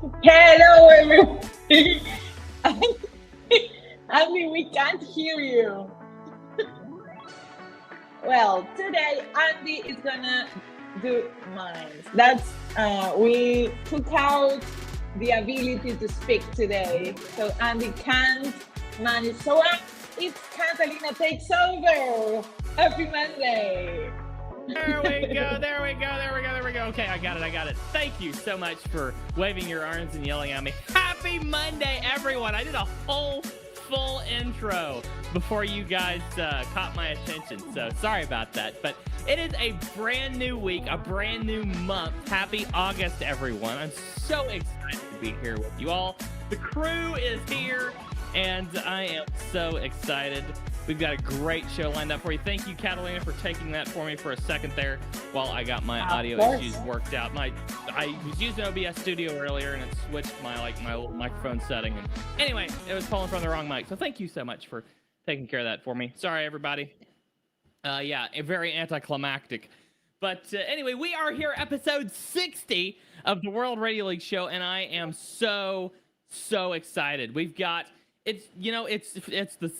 Hello, everybody. I mean, we can't hear you. Well, today Andy is gonna do mine. That's we took out the ability to speak today, so Andy can't manage. So it's Catalina takes over. Happy Monday. There we go. Okay, I got it. Thank you so much for waving your arms and yelling at me. Happy Monday, everyone. I did a whole full intro before you guys caught my attention, so sorry about that. But it is a brand new week, a brand new month. Happy August, everyone. I'm so excited to be here with you all. The crew is here, and I am so excited. We've got a great show lined up for you. Thank you, Catalina, for taking that for me for a second there while I got my audio issues worked out. I was using OBS Studio earlier, and it switched my little microphone setting. And anyway, it was pulling from the wrong mic. So thank you so much for taking care of that for me. Sorry, everybody. Yeah, very anticlimactic. But anyway, we are here, episode 60 of the World Radio League Show, and I am so excited. We've got... It's the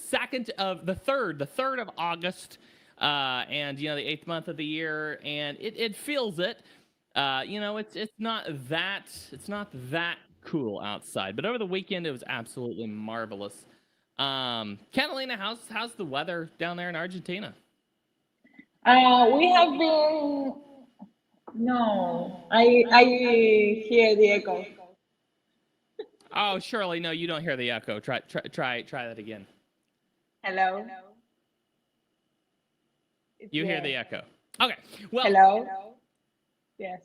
third of August, and the 8th month of the year, and it feels it. It's not that cool outside, but over the weekend it was absolutely marvelous. Catalina, how's the weather down there in Argentina? We have been. No, I hear the echo. Oh, Shirley, no, you don't hear the echo. Try that again. Hello. You hear the echo. Okay. Well. Hello. Yes.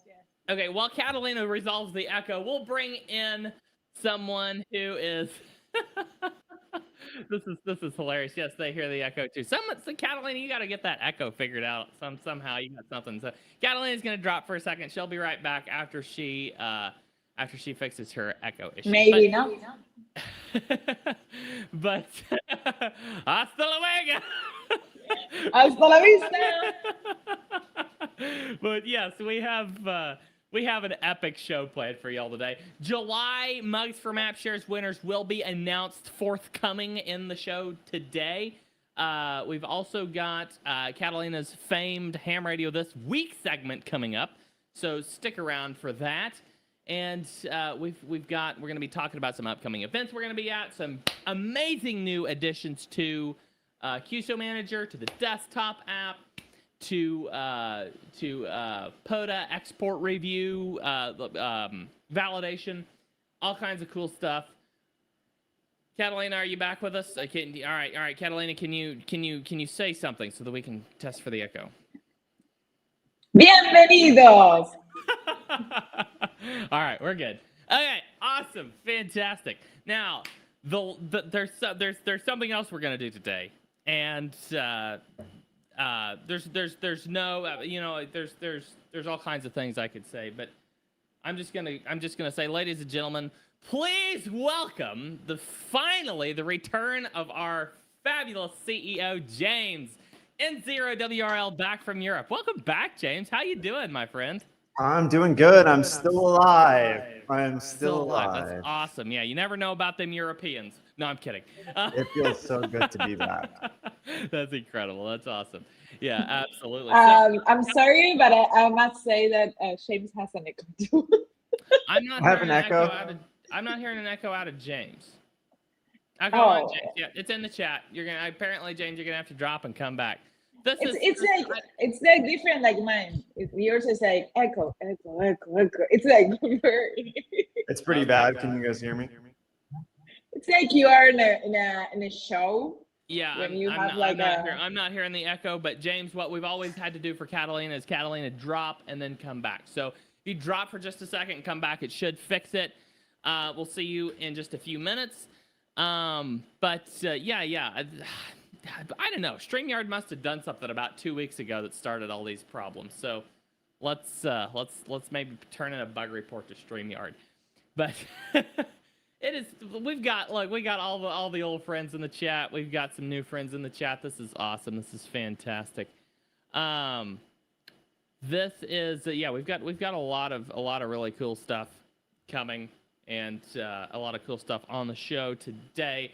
Okay. While Catalina resolves the echo, we'll bring in someone who is. This is hilarious. Yes, they hear the echo too. So Catalina, you got to get that echo figured out somehow. You got something. So Catalina's gonna drop for a second. She'll be right back after she fixes her echo issue. Maybe not. But hasta luego. Hasta la vista. But yes, we have an epic show planned for y'all today. July Mugs for Map Shares winners will be announced forthcoming in the show today. We've also got Catalina's famed Ham Radio This Week segment coming up, so stick around for that. And we're going to be talking about some upcoming events we're going to be at, some amazing new additions to QSO Manager, to the desktop app, to POTA export review, validation, all kinds of cool stuff. Catalina, are you back with us? All right, Catalina, can you say something so that we can test for the echo? Bienvenidos. All right, we're good. Okay, awesome, fantastic. Now, there's something else we're gonna do today, and there's all kinds of things I could say, but I'm just gonna say, ladies and gentlemen, please welcome finally the return of our fabulous CEO James N0 WRL back from Europe. Welcome back, James. How you doing, my friend? I'm doing good. I'm still alive. I'm still alive. That's awesome. Yeah, you never know about them Europeans. No, I'm kidding. It feels so good to be back. That's incredible. That's awesome. Yeah, absolutely. I'm sorry, but I must say that James has an echo too. I'm not hearing an echo out of James. James. Yeah, it's in the chat. Apparently, James, you're gonna have to drop and come back. It's like different, like mine. Yours is like echo. It's like very. It's pretty bad. Can you guys hear me? It's like you are in a show. Yeah, I'm not hearing the echo. But James, what we've always had to do for Catalina is Catalina drop and then come back. So if you drop for just a second and come back, it should fix it. We'll see you in just a few minutes. Yeah. I don't know. StreamYard must have done something about 2 weeks ago that started all these problems. So let's maybe turn in a bug report to StreamYard. But we've got all the old friends in the chat. We've got some new friends in the chat. This is awesome. This is fantastic. This is we've got a lot of really cool stuff coming and a lot of cool stuff on the show today.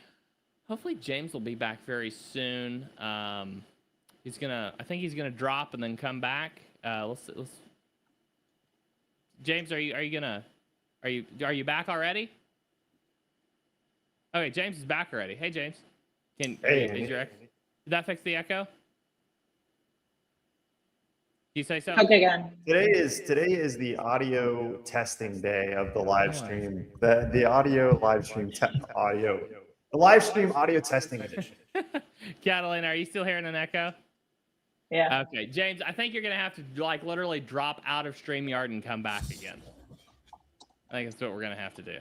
Hopefully James will be back very soon. I think he's gonna drop and then come back. Let's. James, are you back already? Okay, James is back already. Hey, James. Did that fix the echo? You say so? Okay, good. Today is the audio testing day of the live stream. The audio live stream the live stream audio testing edition. Catalina, are you still hearing an echo? Yeah. Okay, James, I think you're gonna have to like literally drop out of StreamYard and come back again. I think that's what we're gonna have to do.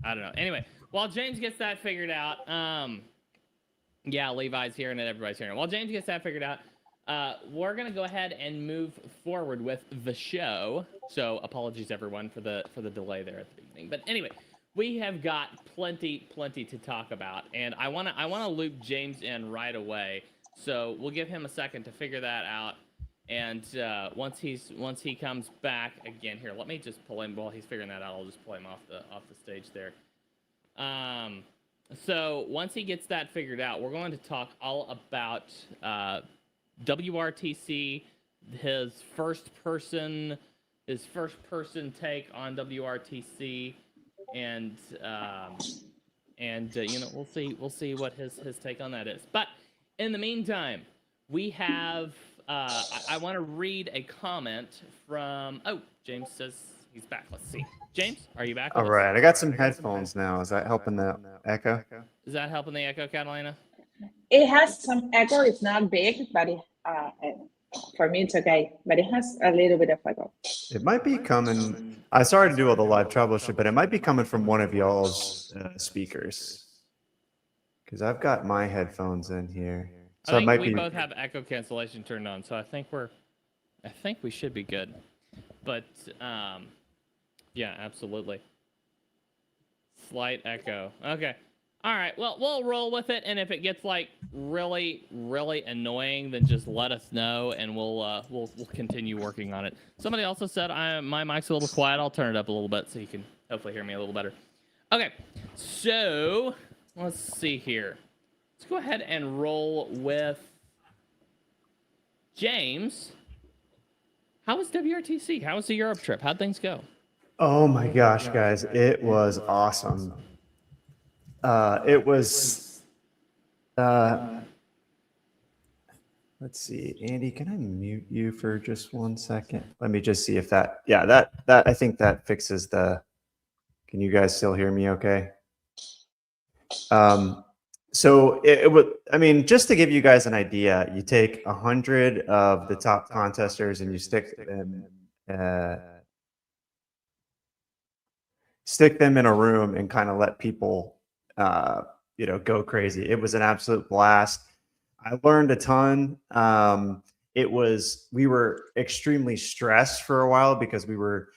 I don't know. Anyway, while James gets that figured out, yeah, Levi's hearing it, everybody's hearing it. While James gets that figured out, we're gonna go ahead and move forward with the show. So apologies everyone for the delay there at the beginning. But anyway, we have got plenty to talk about, and I wanna loop James in right away. So we'll give him a second to figure that out. And once he comes back again, here, let me just pull him while he's figuring that out. I'll just pull him off the stage there. So once he gets that figured out, we're going to talk all about WRTC, his first person take on WRTC, and you know, we'll see what his take on that is. But in the meantime, we have I want to read a comment from James says he's back. Let's see. James, are you back? All right, I got some headphones now. Is that helping the echo? Is that helping the echo, Catalina? It has some echo. It's not big, but for me it's okay. But it has a little bit of echo. It might be coming. I started to do all the live troubleshoot, but it might be coming from one of y'all's speakers, because I've got my headphones in here. So I think we both have echo cancellation turned on, so I think we should be good. But yeah, absolutely. Slight echo. Okay. All right. Well, we'll roll with it, and if it gets like really annoying, then just let us know, and we'll continue working on it. Somebody also said my mic's a little quiet. I'll turn it up a little bit so you can hopefully hear me a little better. Okay. So let's see here. Let's go ahead and roll with James. How was WRTC? How was the Europe trip? How'd things go? Oh my gosh, guys, it was awesome. It was, let's see, Andy, can I mute you for just 1 second? Let me just see if that, I think that fixes can you guys still hear me okay? So it would, I mean, just to give you guys an idea, you take 100 of the top contesters and you stick them in a room and kind of let people, go crazy. It was an absolute blast. I learned a ton. We were extremely stressed for a while because we were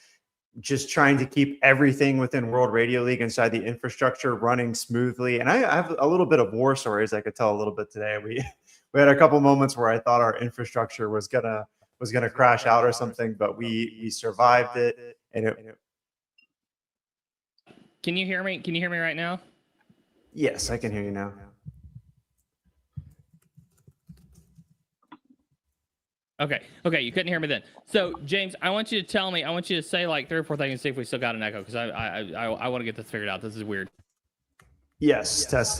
just trying to keep everything within World Radio League inside the infrastructure running smoothly. And I have a little bit of war stories I could tell a little bit today. We had a couple moments where I thought our infrastructure was gonna crash out or something, but we survived it. And Can you hear me? Can you hear me right now? Yes, I can hear you now. Okay, you couldn't hear me then. So, James, I want you to say like 3 or 4 things and see if we still got an echo, because I want to get this figured out. This is weird. Yes, test.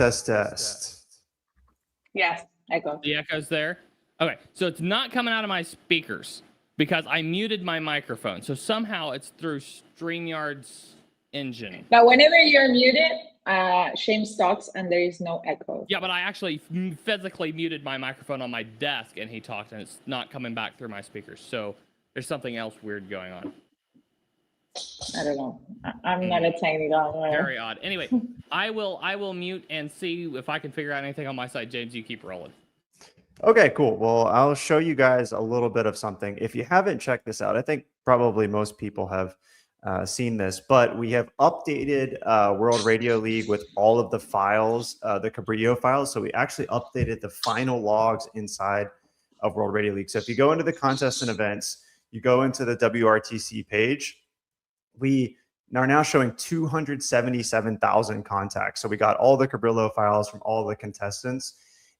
Yes, echo. The echo's there? Okay, so it's not coming out of my speakers because I muted my microphone. So somehow it's through StreamYard's engine. But whenever you're muted, James talks and there is no echo. Yeah, but I actually physically muted my microphone on my desk and he talked, and it's not coming back through my speakers. So there's something else weird going on. I don't know. I'm not a technical. Very odd. Anyway, I will mute and see if I can figure out anything on my side. James, you keep rolling. Okay, cool. Well, I'll show you guys a little bit of something. If you haven't checked this out, I think probably most people have seen this, but we have updated World Radio League with all of the files, the Cabrillo files. So we actually updated the final logs inside of World Radio League. So if you go into the contests and events, you go into the WRTC page, we are now showing 277,000 contacts. So we got all the Cabrillo files from all the contestants.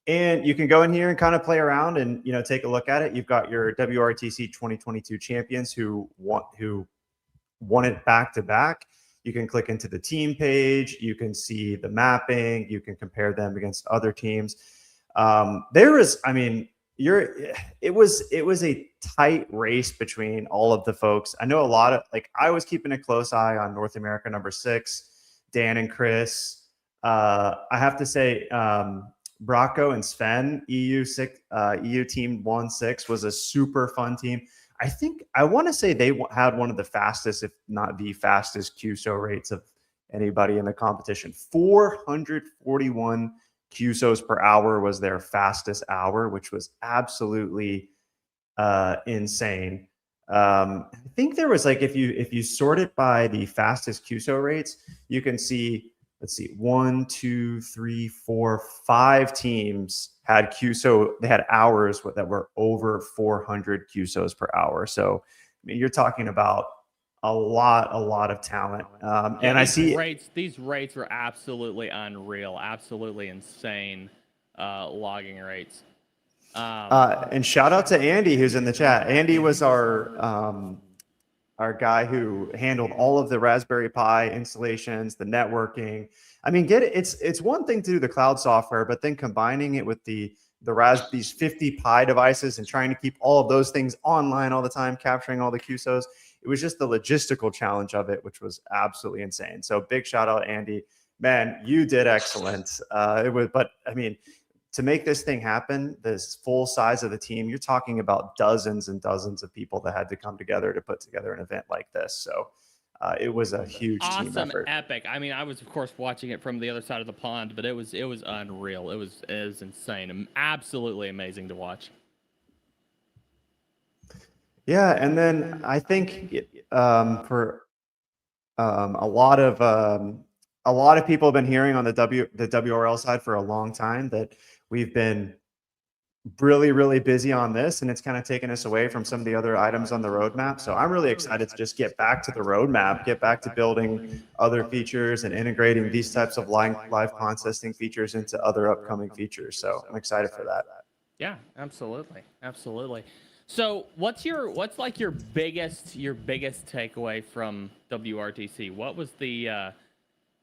And you can go in here and kind of play around and, you know, take a look at it. You've got your WRTC 2022 champions who won it back to back. You can click into the team page. You can see the mapping. You can compare them against other teams. It was a tight race between all of the folks. I know a lot of, like, I was keeping a close eye on North America number 6, Dan and Chris. I have to say, Bracco and Sven, EU team 1-6 was a super fun team. I want to say they had one of the fastest, if not the fastest, QSO rates of anybody in the competition. 441 QSOs per hour was their fastest hour, which was absolutely insane. I think there was, like, if you sort it by the fastest QSO rates, you can see, let's see, 1, 2, 3, 4, 5 teams had QSO. They had hours that were over 400 QSOs per hour. So, I mean, you're talking about a lot of talent. And I see these rates were absolutely unreal, absolutely insane logging rates. And shout out to Andy, who's in the chat. Andy was our guy who handled all of the Raspberry Pi installations, the networking. I mean, it's one thing to do the cloud software, but then combining it with these 50 Pi devices and trying to keep all of those things online all the time, capturing all the QSOs. It was just the logistical challenge of it, which was absolutely insane. So big shout out, Andy. Man, you did excellent. But I mean, to make this thing happen, this full size of the team, you're talking about dozens and dozens of people that had to come together to put together an event like this. So it was a huge team effort. Epic. I mean, I was, of course, watching it from the other side of the pond, but it was unreal. It was insane. Absolutely amazing to watch. Yeah, and then I think for a lot of people have been hearing on the WRL side for a long time that we've been really busy on this, and it's kind of taken us away from some of the other items on the roadmap. So I'm really excited to just get back to the roadmap, get back to building other features and integrating these types of live contesting features into other upcoming features. So I'm excited for that. Yeah, absolutely. So what's like your biggest takeaway from WRTC? What was the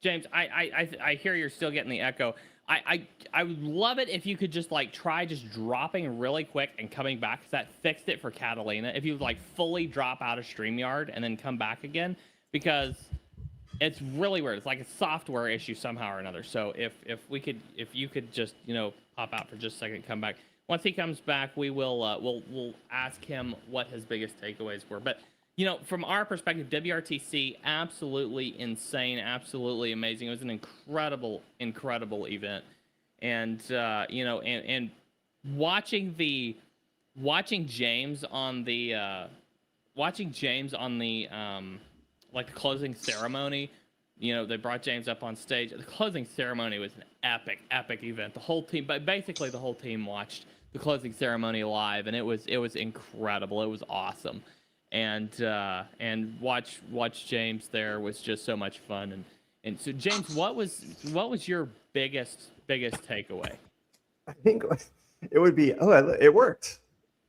James? I hear you're still getting the echo. I would love it if you could just like try just dropping really quick and coming back, because that fixed it for Catalina. If you like fully drop out of StreamYard and then come back again, because it's really weird. It's like a software issue somehow or another. So if you could just, you know, pop out for just a second, come back. Once he comes back, we'll ask him what his biggest takeaways were. But, you know, from our perspective, WRTC, absolutely insane, absolutely amazing. It was an incredible event. And, you know, and watching James on the like the closing ceremony, you know, they brought James up on stage. The closing ceremony was an epic event. The whole team, but basically the whole team watched the closing ceremony live, and it was incredible. It was awesome. And watch James there was just so much fun. And so James, what was your biggest takeaway? I think it would be it worked.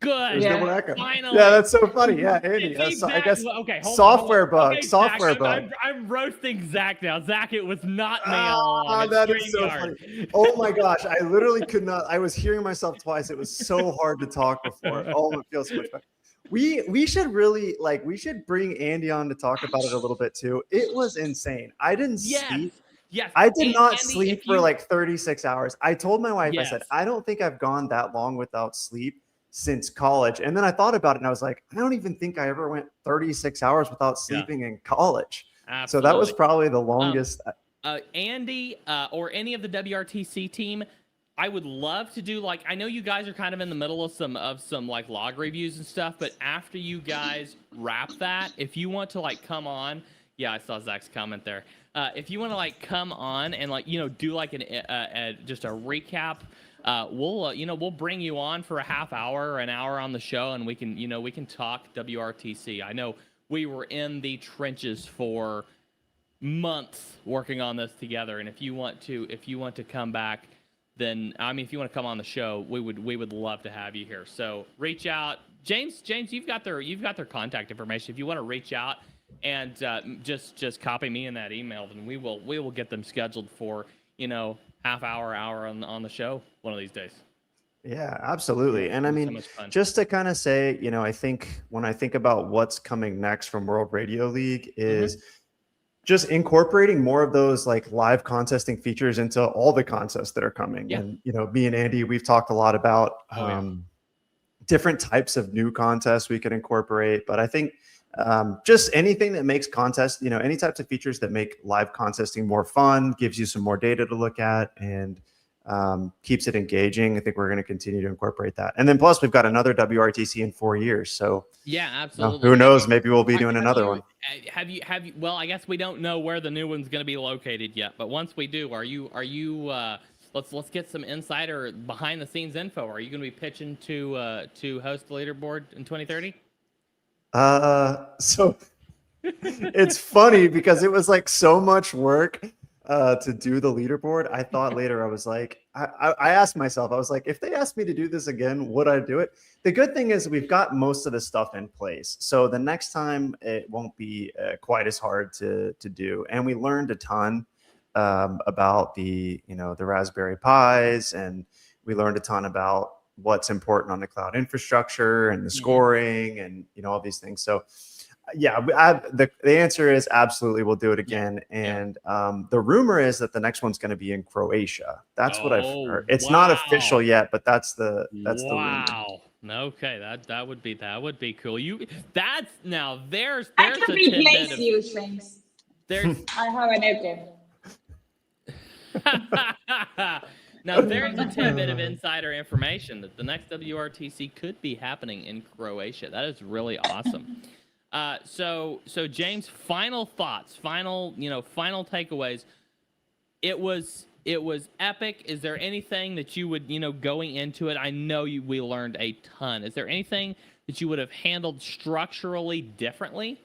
Good. Yeah. Finally. Yeah, that's so funny. Yeah, Andy. I guess okay, software bug. Okay, software Zach, bug. I'm roasting Zach now. Zach, it was not me all along. That is so funny. Oh my gosh, I literally could not. I was hearing myself twice. It was so hard to talk before. Oh, it feels so much better. We should really we should bring Andy on to talk about it a little bit too. It was insane. I didn't sleep. Yes. I did not sleep for like 36 hours. I told my wife, I said, I don't think I've gone that long without sleep since college. And then I thought about it and I was like, I don't even think I ever went 36 hours without sleeping in college. Absolutely. So that was probably the longest. Andy or any of the WRTC team, I would love to do, like, I know you guys are kind of in the middle of some like log reviews and stuff, but after you guys wrap that, if you want to like come on, yeah, I saw Zach's comment there. If you want to like come on and like, you know, do like just a recap, we'll bring you on for a half hour or an hour on the show, and we can talk WRTC. I know we were in the trenches for months working on this together. And if you want to come back, then I mean, if you want to come on the show, we would love to have you here. So reach out, James, you've got their contact information. If you want to reach out and just copy me in that email, then we will get them scheduled for, half hour on the show one of these days. Yeah, absolutely. And I mean, so much fun. just to kind of say, I think when I think about what's coming next from World Radio League is just incorporating more of those like live contesting features into all the contests that are coming. Yeah. And, me and Andy, we've talked a lot about different types of new contests we could incorporate. But I think just anything that makes contests, any types of features that make live contesting more fun, gives you some more data to look at, and keeps it engaging. I think we're going to continue to incorporate that. And then plus we've got another WRTC in 4 years. So yeah, absolutely. Who knows? Maybe we'll be doing another one. Have you, well, I guess we don't know where the new one's going to be located yet, but once we do, are you, let's get some insider behind the scenes info. Are you going to be pitching to host the leaderboard in 2030? So it's funny because it was like so much work to do the leaderboard. I thought later, I was like, I asked myself, I was like, if they asked me to do this again, would I do it? The good thing is we've got most of the stuff in place. So the next time it won't be quite as hard to do. And we learned a ton about the Raspberry Pis, and we learned a ton about what's important on the cloud infrastructure and the scoring and, all these things. So yeah, the answer is absolutely we'll do it again. And the rumor is that the next one's going to be in Croatia. That's what I've heard. It's not official yet, but that's the rumor. Okay, that would be cool. There's I can a replace you, James. I have an echo. Now, there's a tidbit of insider information that the next WRTC could be happening in Croatia. That is really awesome. So James, final thoughts, final takeaways. It was epic. Is there anything that you would, going into it? I know we learned a ton. Is there anything that you would have handled structurally differently?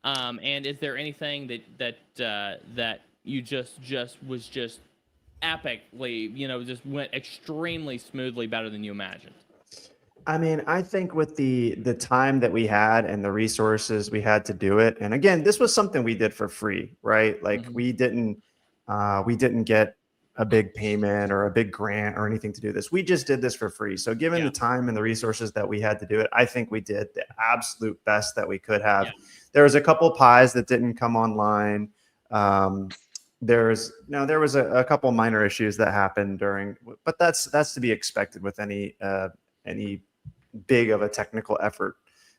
And is there anything that you just was just epically, just went extremely smoothly, better than you imagined? I mean, I think with the time that we had and the resources we had to do it, and again, this was something we did for free, right? Like we didn't get a big payment or a big grant or anything to do this. We just did this for free. So given the time and the resources that we had to do it, I think we did the absolute best that we could have. Yeah. There was a couple of pies that didn't come online. There was a couple minor issues that happened but that's to be expected with any big of a technical effort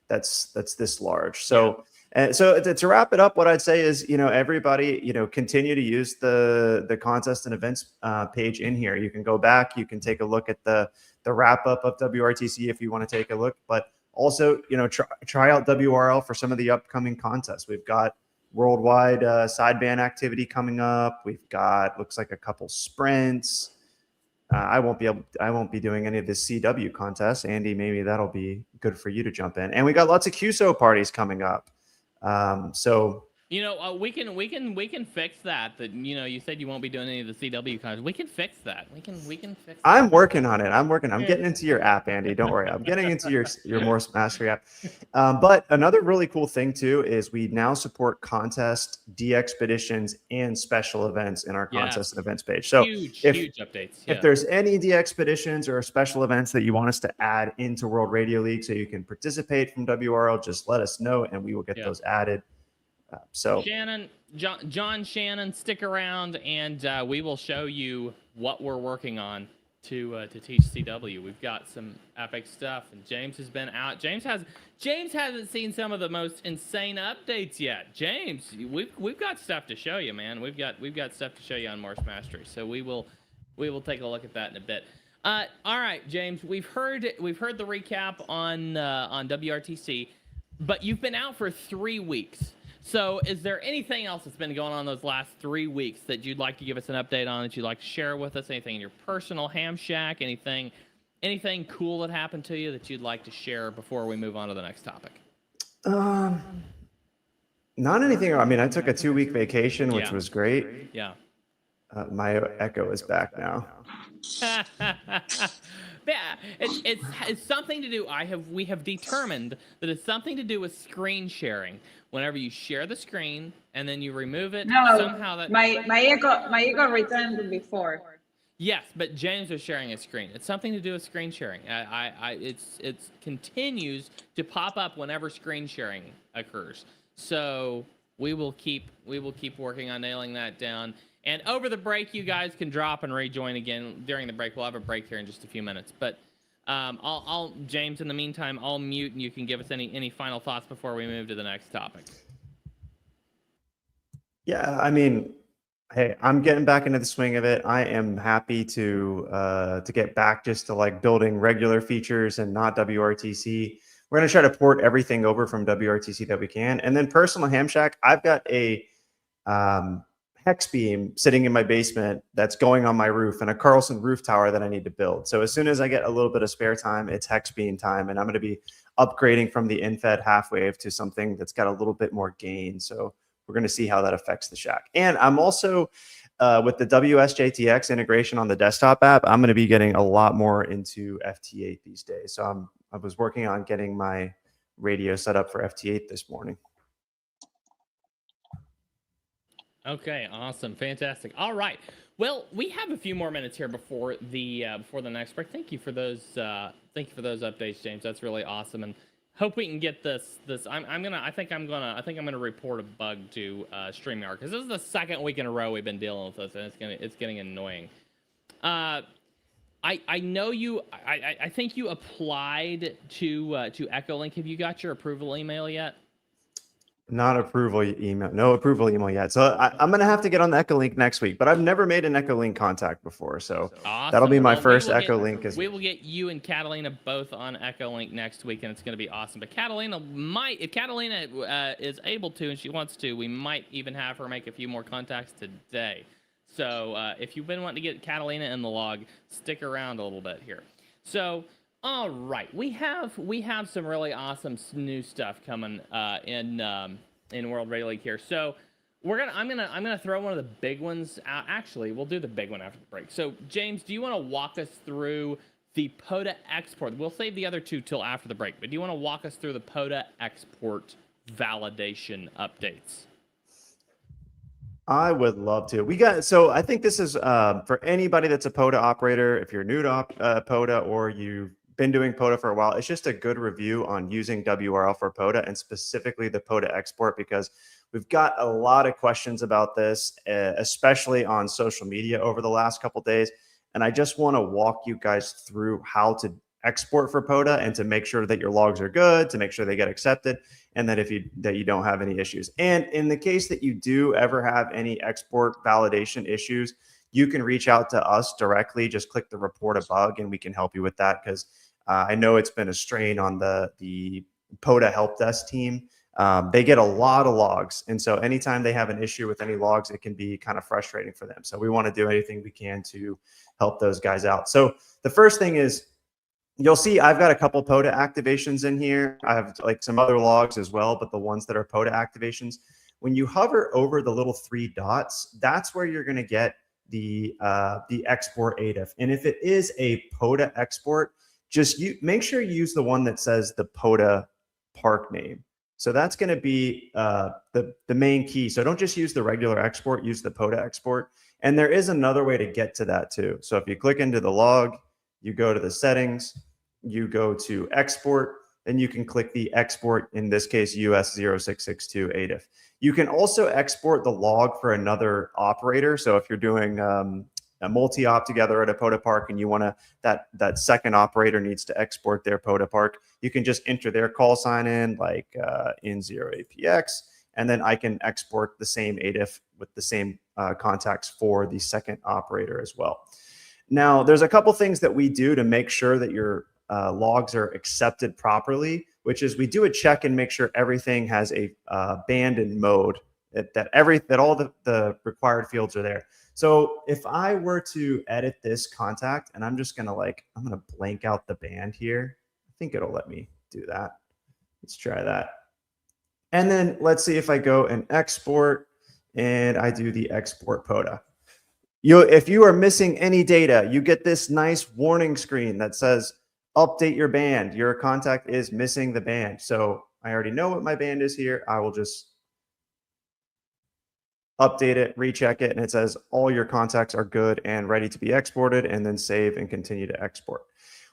that's this large. So to wrap it up, what I'd say is, everybody, continue to use the contest and events page in here. You can go back, you can take a look at the wrap up of WRTC if you want to take a look, but also, try out WRL for some of the upcoming contests. We've got worldwide sideband activity coming up. We've got, looks like a couple sprints. I won't be doing any of the CW contests. Andy, maybe that'll be good for you to jump in. And we got lots of QSO parties coming up. So we can fix that. You said you won't be doing any of the CW contests. We can fix that. We can fix that. I'm working on it. I'm getting into your app, Andy. Don't worry. I'm getting into your Morse Mastery app. But another really cool thing too is we now support contest, de-expeditions, and special events in our contest and events page. So huge updates. If there's any de-expeditions or special events that you want us to add into World Radio League so you can participate from WRL, just let us know and we will get those added. John Shannon, stick around and we will show you what we're working on to teach CW. We've got some epic stuff, and James has been out. James hasn't seen some of the most insane updates yet. James, we've got stuff to show you, man. We've got stuff to show you on Morse Mastery. So we will take a look at that in a bit. All right, James, we've heard the recap on WRTC, but you've been out for 3 weeks. So is there anything else that's been going on those last 3 weeks that you'd like to give us an update on, that you'd like to share with us? Anything in your personal ham shack? Anything cool that happened to you that you'd like to share before we move on to the next topic? Not anything. I mean, I took a 2-week vacation, which was great. Yeah. My echo is back now. Yeah, it's something to do. We have determined that it's something to do with screen sharing. Whenever you share the screen and then you remove it, No, somehow that my ego returned before. Yes, but James was sharing a screen. It's something to do with screen sharing. It continues to pop up whenever screen sharing occurs. So we will keep working on nailing that down. And over the break, you guys can drop and rejoin again during the break. We'll have a break here in just a few minutes. But I'll James, in the meantime, I'll mute and you can give us any final thoughts before we move to the next topic. Yeah, I mean, hey, I'm getting back into the swing of it. I am happy to get back just to like building regular features and not WRTC. We're gonna try to port everything over from WRTC that we can. And then personal ham shack, I've got a hex beam sitting in my basement that's going on my roof and a Carlson roof tower that I need to build. So as soon as I get a little bit of spare time, it's hex beam time, and I'm going to be upgrading from the infed half wave to something that's got a little bit more gain. So we're going to see how that affects the shack. And I'm also with the WSJTX integration on the desktop app, I'm going to be getting a lot more into FT8 these days. So I was working on getting my radio set up for FT8 this morning. Okay, awesome, fantastic. All right, well, we have a few more minutes here before the next break. Thank you for those updates, James. That's really awesome, and hope we can get this. I think I'm gonna report a bug to StreamYard, because this is the second week in a row we've been dealing with this, and it's getting annoying. I know you. I think you applied to Echolink. Have you got your approval email yet? Not approval email. No approval email yet. So I'm going to have to get on the Echolink next week, but I've never made an Echolink contact before. So awesome. That'll be my first Echolink. We will get you and Catalina both on Echolink next week, and it's going to be awesome. But Catalina if Catalina is able to and she wants to, we might even have her make a few more contacts today. So if you've been wanting to get Catalina in the log, stick around a little bit here. So all right, we have some really awesome new stuff coming in World Radio League here. So I'm gonna throw one of the big ones out. Actually, we'll do the big one after the break. So James, do you want to walk us through the POTA export? We'll save the other two till after the break, but do you want to walk us through the POTA export validation updates? I would love to. So I think this is for anybody that's a POTA operator. If you're new to POTA or you've been doing POTA for a while, it's just a good review on using WRL for POTA, and specifically the POTA export, because we've got a lot of questions about this, especially on social media over the last couple of days. And I just want to walk you guys through how to export for POTA and to make sure that your logs are good, to make sure they get accepted, and that you don't have any issues. And in the case that you do ever have any export validation issues, you can reach out to us directly. Just click the report a bug and we can help you with that, because I know it's been a strain on the POTA help desk team. They get a lot of logs, and so anytime they have an issue with any logs, it can be kind of frustrating for them. So we want to do anything we can to help those guys out. So the first thing is, you'll see I've got a couple POTA activations in here. I have like some other logs as well, but the ones that are POTA activations, when you hover over the little 3 dots, that's where you're going to get the export ADIF. And if it is a POTA export, just make sure you use the one that says the POTA park name. So that's going to be the main key. So don't just use the regular export, use the POTA export. And there is another way to get to that too. So if you click into the log, you go to the settings, you go to export, and you can click the export, in this case, US 0662 ADIF. You can also export the log for another operator. So if you're doing a multi-op together at a POTA park and you want to, that second operator needs to export their POTA park, you can just enter their call sign in, like in0APX, and then I can export the same ADIF with the same contacts for the second operator as well. Now, there's a couple things that we do to make sure that your logs are accepted properly, which is we do a check and make sure everything has a band and mode, that all the required fields are there. So if I were to edit this contact, and I'm just gonna I'm gonna blank out the band here. I think it'll let me do that. Let's try that. And then let's see if I go and export and I do the export POTA. If you are missing any data, you get this nice warning screen that says, update your band. Your contact is missing the band. So I already know what my band is here. I will just update it, recheck it, and it says all your contacts are good and ready to be exported, and then save and continue to export.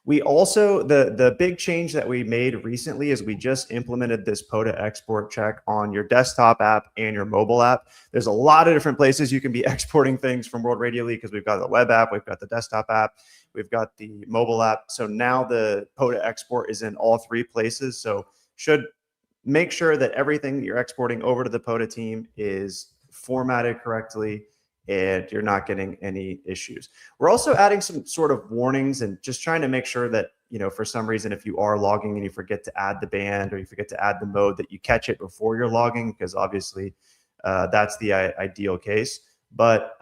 We also, the big change that we made recently is we just implemented this POTA export check on your desktop app and your mobile app. There's a lot of different places you can be exporting things from World Radio League because we've got the web app, we've got the desktop app, we've got the mobile app. So now the POTA export is in all three places. So should make sure that everything that you're exporting over to the POTA team is formatted correctly and you're not getting any issues. We're also adding some sort of warnings and just trying to make sure that, you know, for some reason, if you are logging and you forget to add the band or you forget to add the mode, that you catch it before you're logging, because obviously that's the ideal case. But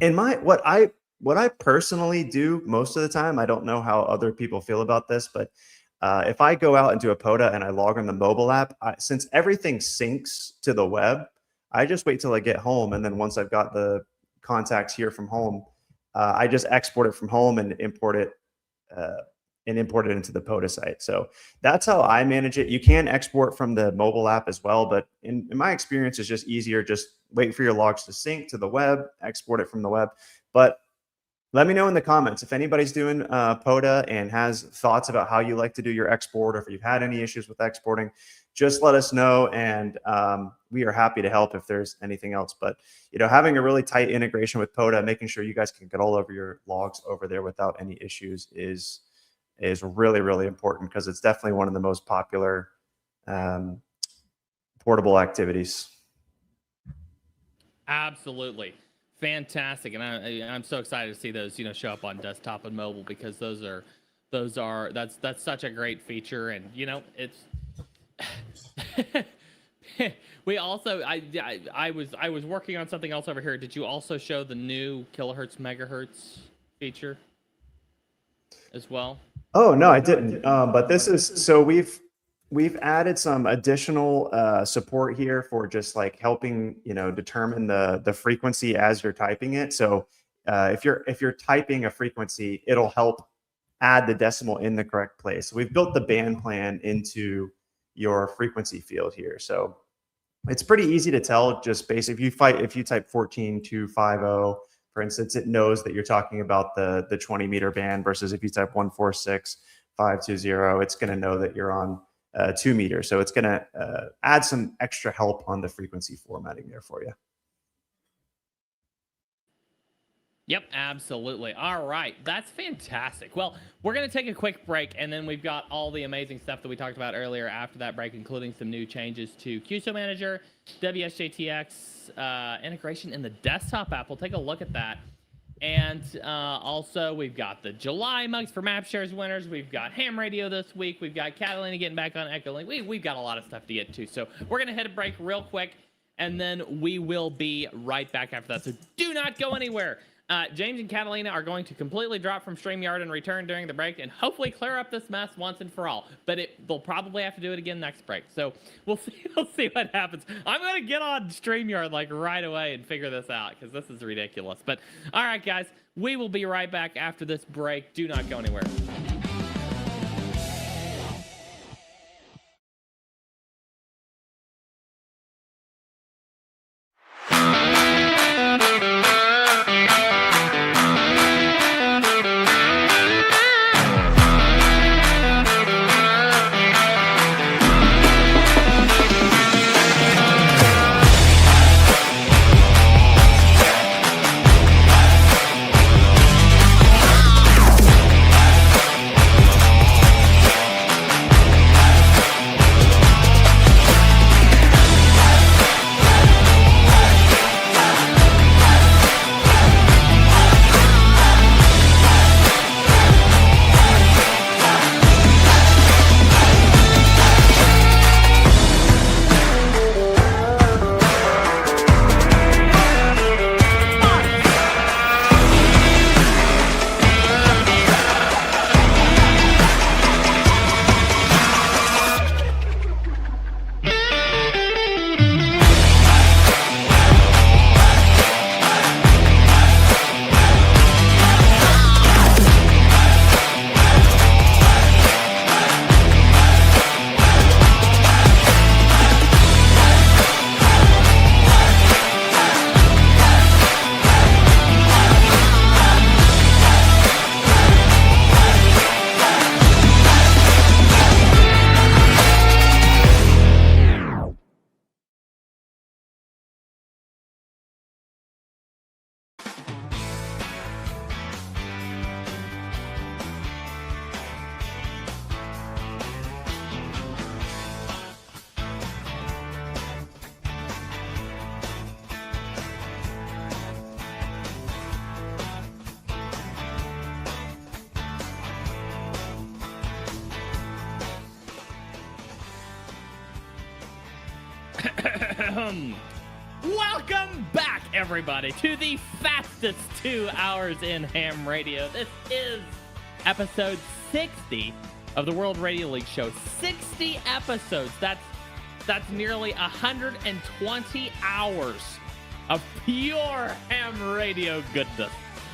in what I personally do most of the time, I don't know how other people feel about this, but if I go out and do a POTA and I log on the mobile app, since everything syncs to the web, I just wait till I get home. And then once I've got the contacts here from home, I just export it from home and import it into the POTA site. So that's how I manage it. You can export from the mobile app as well, but in my experience, it's just easier. Just wait for your logs to sync to the web, export it from the web. But let me know in the comments if anybody's doing POTA and has thoughts about how you like to do your export, or if you've had any issues with exporting. Just let us know, and we are happy to help if there's anything else. But, you know, having a really tight integration with POTA, making sure you guys can get all over your logs over there without any issues is really, really important, because it's definitely one of the most popular portable activities. Absolutely. Fantastic. And I'm so excited to see those, you know, show up on desktop and mobile, because that's such a great feature. And, you know, it's we also I was working on something else over here. Did you also show the new kilohertz megahertz feature as well? Oh no, I didn't. But this is, so we've added some additional support here for just like helping, you know, determine the frequency as you're typing it. So if you're typing a frequency, it'll help add the decimal in the correct place. So we've built the band plan into your frequency field here. So it's pretty easy to tell. Just basically, if you type 14250, for instance, it knows that you're talking about the 20 meter band, versus if you type 146520, it's going to know that you're on 2 meters. So it's going to add some extra help on the frequency formatting there for you. Yep, absolutely. All right, that's fantastic. Well, we're going to take a quick break, and then we've got all the amazing stuff that we talked about earlier after that break, including some new changes to QSO Manager, WSJTX integration in the desktop app. We'll take a look at that. And also, we've got the July mugs for Map Shares winners. We've got ham radio this week. We've got Catalina getting back on Echolink. We've got a lot of stuff to get to. So we're going to hit a break real quick, and then we will be right back after that. So do not go anywhere. James and Catalina are going to completely drop from StreamYard and return during the break and hopefully clear up this mess once and for all. But they'll probably have to do it again next break. So we'll see what happens. I'm going to get on StreamYard like right away and figure this out, because this is ridiculous. But all right, guys, we will be right back after this break. Do not go anywhere. Welcome back, everybody, to the fastest 2 hours in ham radio. This is episode 60 of the World Radio League Show. 60 episodes. That's nearly 120 hours of pure ham radio goodness.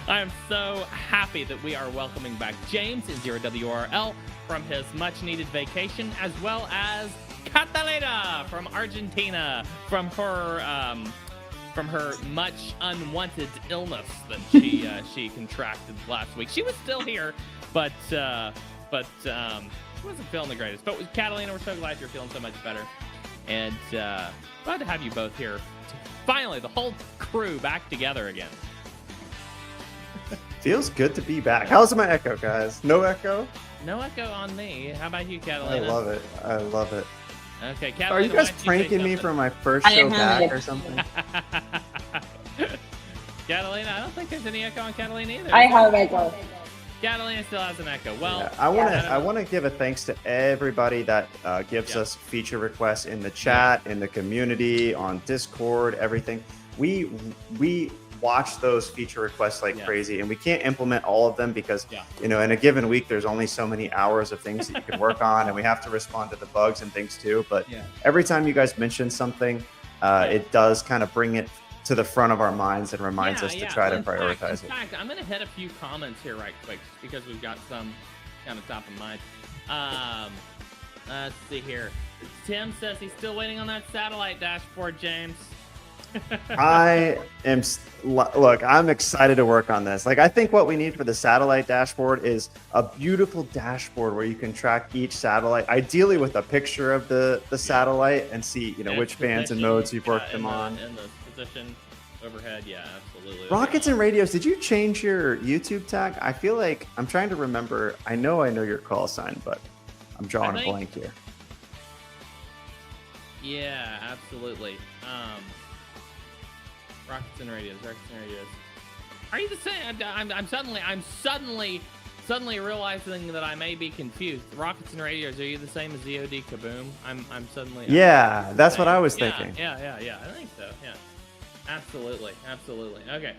I am so happy that we are welcoming back James in 0WRL from his much-needed vacation, as well as Catalina from Argentina from her much unwanted illness that she contracted last week. She was still here, but she wasn't feeling the greatest. But with Catalina, we're so glad you're feeling so much better, and glad to have you both here. Finally, the whole crew back together again. Feels good to be back. How's my echo, guys? No echo? No echo on me. How about you, Catalina? I love it. I love it. Okay, Catalina. Are you guys pranking me for my first show back or something? Catalina, I don't think there's any echo on Catalina either. I have echo. Catalina still has an echo. Well, yeah, I want to give a thanks to everybody that gives us feature requests in the chat, in the community, on Discord, everything. We watch those feature requests like crazy, and we can't implement all of them because in a given week there's only so many hours of things that you can work on, and we have to respond to the bugs and things too. But every time you guys mention something, it does kind of bring it to the front of our minds and reminds us to try to prioritize it. In fact, I'm going to hit a few comments here right quick because we've got some kind of top of mind. Let's see here. Tim says he's still waiting on that satellite dashboard, James. Look, I'm excited to work on this. Like, I think what we need for the satellite dashboard is a beautiful dashboard where you can track each satellite, ideally with a picture of the satellite, and see, which bands and modes you've worked them on. And the position overhead, absolutely. Rockets and Radios, did you change your YouTube tag? I feel like I'm trying to remember. I know your call sign, but I'm drawing a blank here. Yeah, absolutely. Rockets and Radios. Are you the same? I'm suddenly realizing that I may be confused. Rockets and Radios, are you the same as ZOD Kaboom? I'm suddenly. Yeah, that's what I was thinking. Yeah. I think so. Yeah. Absolutely. Okay.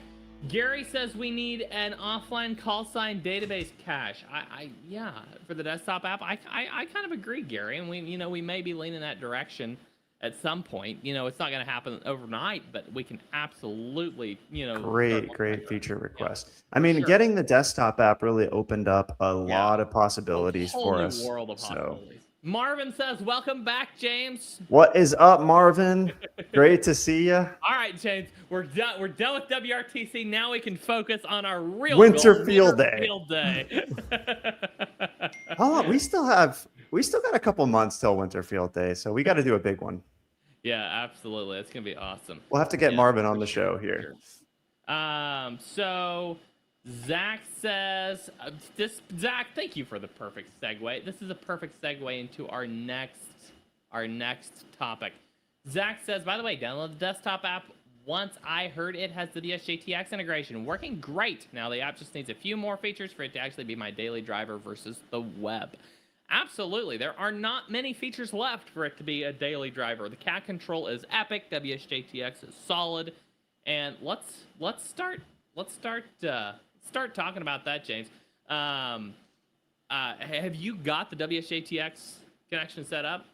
Gary says we need an offline call sign database cache. For the desktop app. I kind of agree, Gary, and we may be leaning that direction at some point. It's not going to happen overnight, but we can absolutely, Great feature request. I mean, getting the desktop app really opened up a lot of possibilities for us. World of possibilities. Marvin says, welcome back, James. What is up, Marvin? Great to see you. All right, James, we're done with WRTC. Now we can focus on our real Winter Field Day. Oh, we still got a couple months till Winter Field Day, so we got to do a big one. Yeah, absolutely. It's going to be awesome. We'll have to get Marvin on the show here. So Zach says, Zach, thank you for the perfect segue. This is a perfect segue into our next topic. Zach says, by the way, download the desktop app. Once I heard it has the WSJTX integration. Working great. Now the app just needs a few more features for it to actually be my daily driver versus the web. Absolutely. There are not many features left for it to be a daily driver. The cat control is epic. WSJTX is solid. And let's start talking about that, James. Have you got the WSJTX connection set up?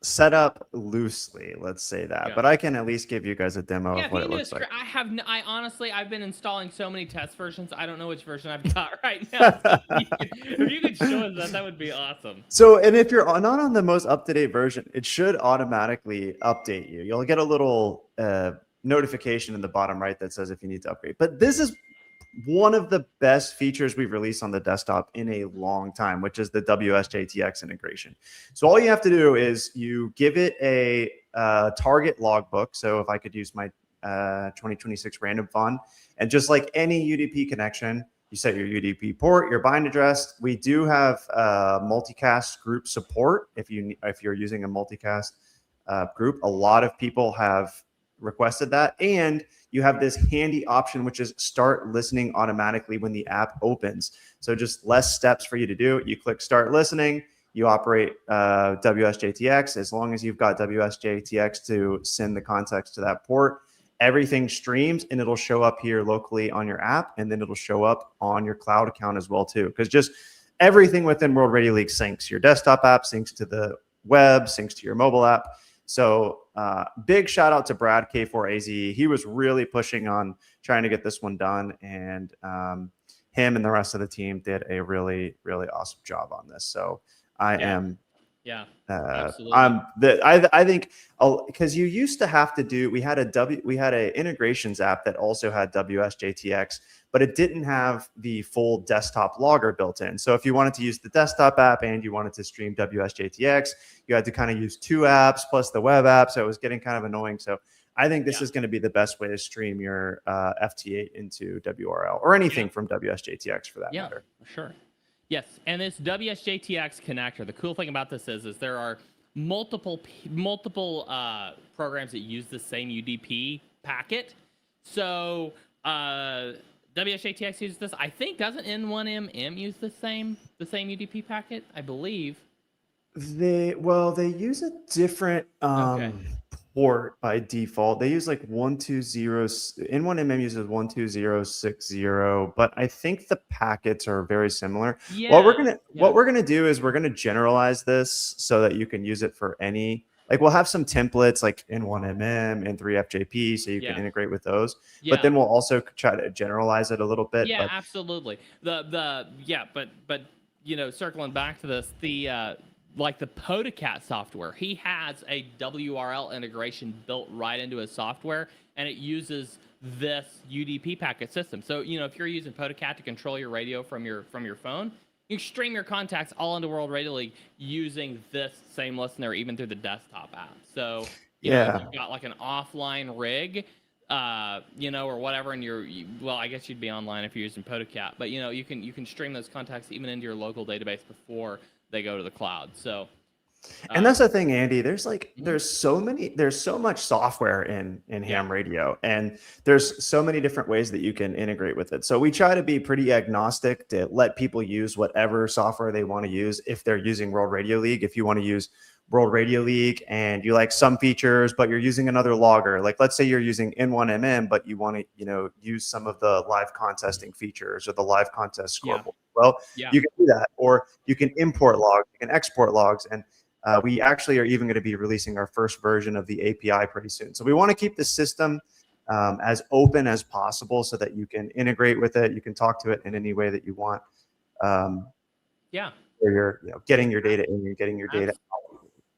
Set up loosely, let's say that, but I can at least give you guys a demo of what it looks like. I've been installing so many test versions. I don't know which version I've got right now. If you could show us that would be awesome. So, and if you're not on the most up-to-date version, it should automatically update you. You'll get a little notification in the bottom right that says if you need to upgrade. But this is one of the best features we've released on the desktop in a long time, which is the WSJTX integration. So all you have to do is you give it a target logbook. So if I could use my 2026 random fund, and just like any UDP connection, you set your UDP port, your bind address. We do have multicast group support if you're using a multicast group. A lot of people have requested that, and you have this handy option, which is start listening automatically when the app opens. So just less steps for you to do. You click start listening, you operate WSJTX. As long as you've got WSJTX to send the context to that port, everything streams and it'll show up here locally on your app, and then it'll show up on your cloud account as well too. Because just everything within World Radio League syncs. Your desktop app syncs to the web, syncs to your mobile app. So big shout out to Brad K4AZ. He was really pushing on trying to get this one done, and him and the rest of the team did a really, really awesome job on this. So I am. Yeah, absolutely. I think because you used to have to do. We had a integrations app that also had WSJTX, but it didn't have the full desktop logger built in. So if you wanted to use the desktop app and you wanted to stream WSJTX, you had to kind of use 2 apps plus the web app. So it was getting kind of annoying. So I think this is going to be the best way to stream your FT8 into WRL or anything from WSJTX for that matter. Sure. Yes, and this WSJTX connector, the cool thing about this is there are multiple programs that use the same UDP packet. So WSJTX uses this. I think doesn't N1MM use the same UDP packet? I believe. They use a different port by default. They use like 120. N1MM uses 12060, but I think the packets are very similar. Yeah. What we're gonna do is we're gonna generalize this so that you can use it for any. Like we'll have some templates like N1MM and 3FJP, so you can integrate with those. But then we'll also try to generalize it a little bit. Yeah, absolutely. But circling back to this, like the Podacat software, he has a WRL integration built right into his software, and it uses this UDP packet system. So, if you're using Podacat to control your radio from your phone, you can stream your contacts all into World Radio League using this same listener, even through the desktop app. So, if you've got like an offline rig, or whatever, and I guess you'd be online if you're using Podacat, but you can stream those contacts even into your local database before they go to the cloud. So and that's the thing, Andy, there's so much software in ham radio, and there's so many different ways that you can integrate with it. So we try to be pretty agnostic to let people use whatever software they want to use. If they're using World Radio League, if you want to use World Radio League and you like some features, but you're using another logger, like let's say you're using N1MM, but you want to, use some of the live contesting features or the live contest scoreboard. Well, you can do that, or you can import logs, you can export logs. And we actually are even going to be releasing our first version of the API pretty soon. So we want to keep the system as open as possible so that you can integrate with it. You can talk to it in any way that you want. Where you're getting your data in, you're getting your data out.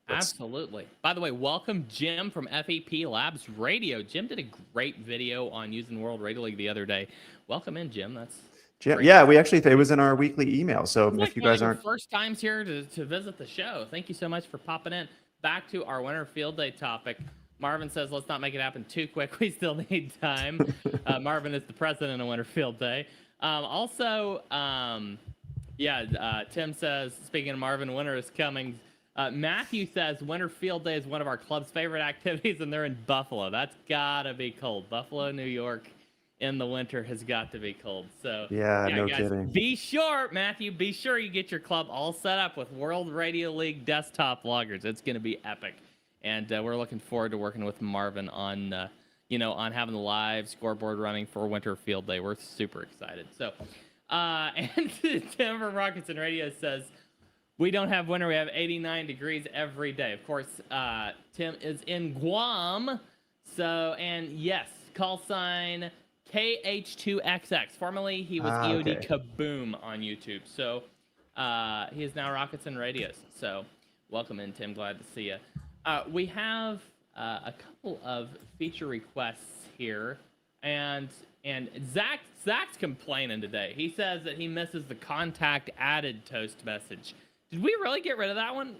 Absolutely. By the way, welcome Jim from FEP Labs Radio. Jim did a great video on using World Radio League the other day. Welcome in, Jim. That's Jim. great. Yeah, it was in our weekly email. So It's if you guys aren't first times here to visit the show, thank you so much for popping in. Back to our Winter Field Day topic. Marvin says, let's not make it happen too quick. We still need time. Marvin is the president of Winter Field Day. Tim says, speaking of Marvin, winter is coming. Matthew says Winter Field Day is one of our club's favorite activities, and they're in Buffalo. That's gotta be cold. Buffalo, New York, in the winter has got to be cold. So no guys, kidding. Be sure you get your club all set up with World Radio League desktop loggers. It's gonna be epic, and we're looking forward to working with Marvin on having the live scoreboard running for Winter Field Day. We're super excited. So, and Tim from Rockets and Radio says, we don't have winter. We have 89 degrees every day. Of course, Tim is in Guam. So, and yes, call sign KH2XX. Formerly, he was EOD Kaboom on YouTube. So, he is now Rockets and Radios. So, welcome in, Tim. Glad to see you. We have a couple of feature requests here. And Zach's complaining today. He says that he misses the contact added toast message. Did we really get rid of that one?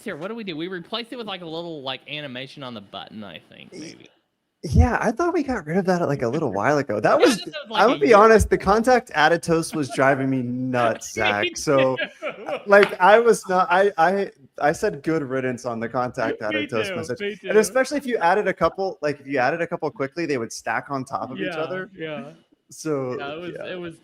Here, what do? We replaced it with like a little animation on the button, I think, maybe. Yeah, I thought we got rid of that like a little while ago. That was I would be honest, the contact added toast was driving me nuts, Zach. So I said good riddance on the contact added toast message. And especially if you added a couple, quickly, they would stack on top of each other. Yeah. So it was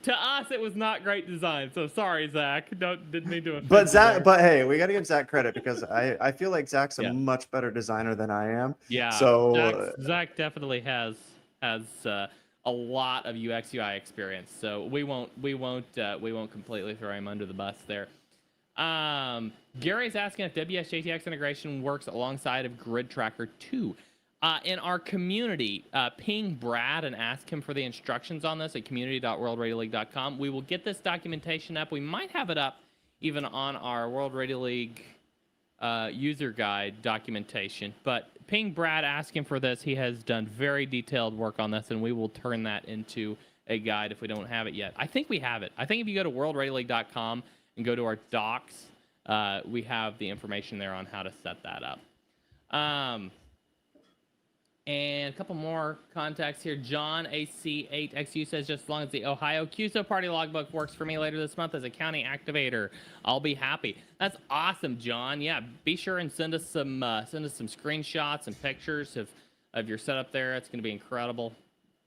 To us, it was not great design. So sorry, Zach. Didn't mean to offend But you Zach, there. but hey, we got to give Zach credit because I feel like Zach's a Yeah. much better designer than I am. Yeah. So Zach definitely has a lot of UX UI experience. So we won't completely throw him under the bus there. Gary's asking if WSJTX integration works alongside of Grid Tracker 2. In our community, ping Brad and ask him for the instructions on this at community.worldradioleague.com. We will get this documentation up. We might have it up even on our World Radio League user guide documentation. But ping Brad, ask him for this. He has done very detailed work on this, and we will turn that into a guide if we don't have it yet. I think we have it. I think if you go to worldradioleague.com and go to our docs, we have the information there on how to set that up. And a couple more contacts here. John AC8XU says, just as long as the Ohio QSO party logbook works for me later this month as a county activator, I'll be happy. That's awesome, John. Yeah, be sure and send us some screenshots and pictures of your setup there. It's going to be incredible.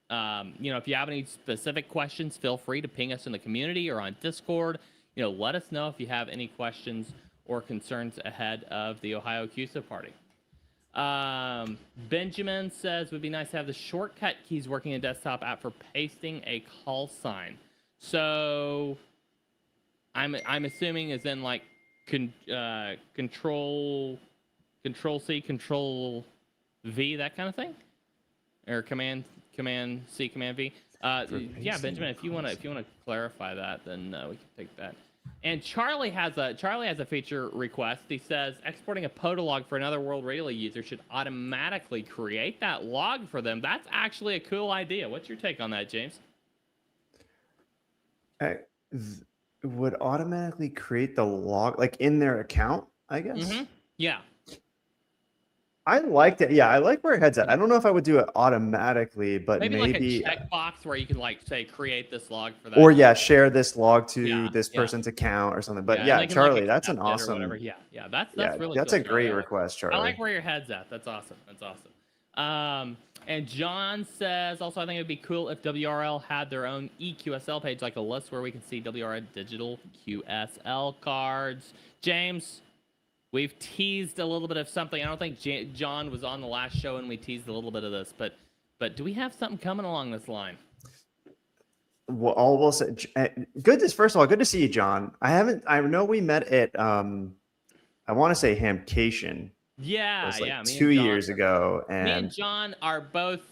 If you have any specific questions, feel free to ping us in the community or on Discord. Let us know if you have any questions or concerns ahead of the Ohio QSO party. Benjamin says it would be nice to have the shortcut keys working in desktop app for pasting a call sign. So I'm assuming is in like control C, control V, that kind of thing, or command C, command V. Yeah, Benjamin, if you want to clarify that, then we can take that. And Charlie has a feature request. He says exporting a POTA log for another World Radio League user should automatically create that log for them. That's actually a cool idea. What's your take on that, James? Would automatically create the log like in their account, I guess. Mm-hmm. Yeah. I liked it. Yeah, I like where it heads at. I don't know if I would do it automatically, but maybe like a checkbox where you can like say create this log for that. Or share this log to this person's account or something. But Charlie, that's an awesome. That's really that's cool. a great request, Charlie. I like where your head's at. That's awesome. And John says also I think it'd be cool if WRL had their own eQSL page, like a list where we can see WRL digital QSL cards. James, we've teased a little bit of something. I don't think John was on the last show and we teased a little bit of this, but do we have something coming along this line? Well, all we'll say, first of all, good to see you, John. I know we met at, I want to say Hamcation. Yeah, it was like yeah. 2 years ago. And me and John are both,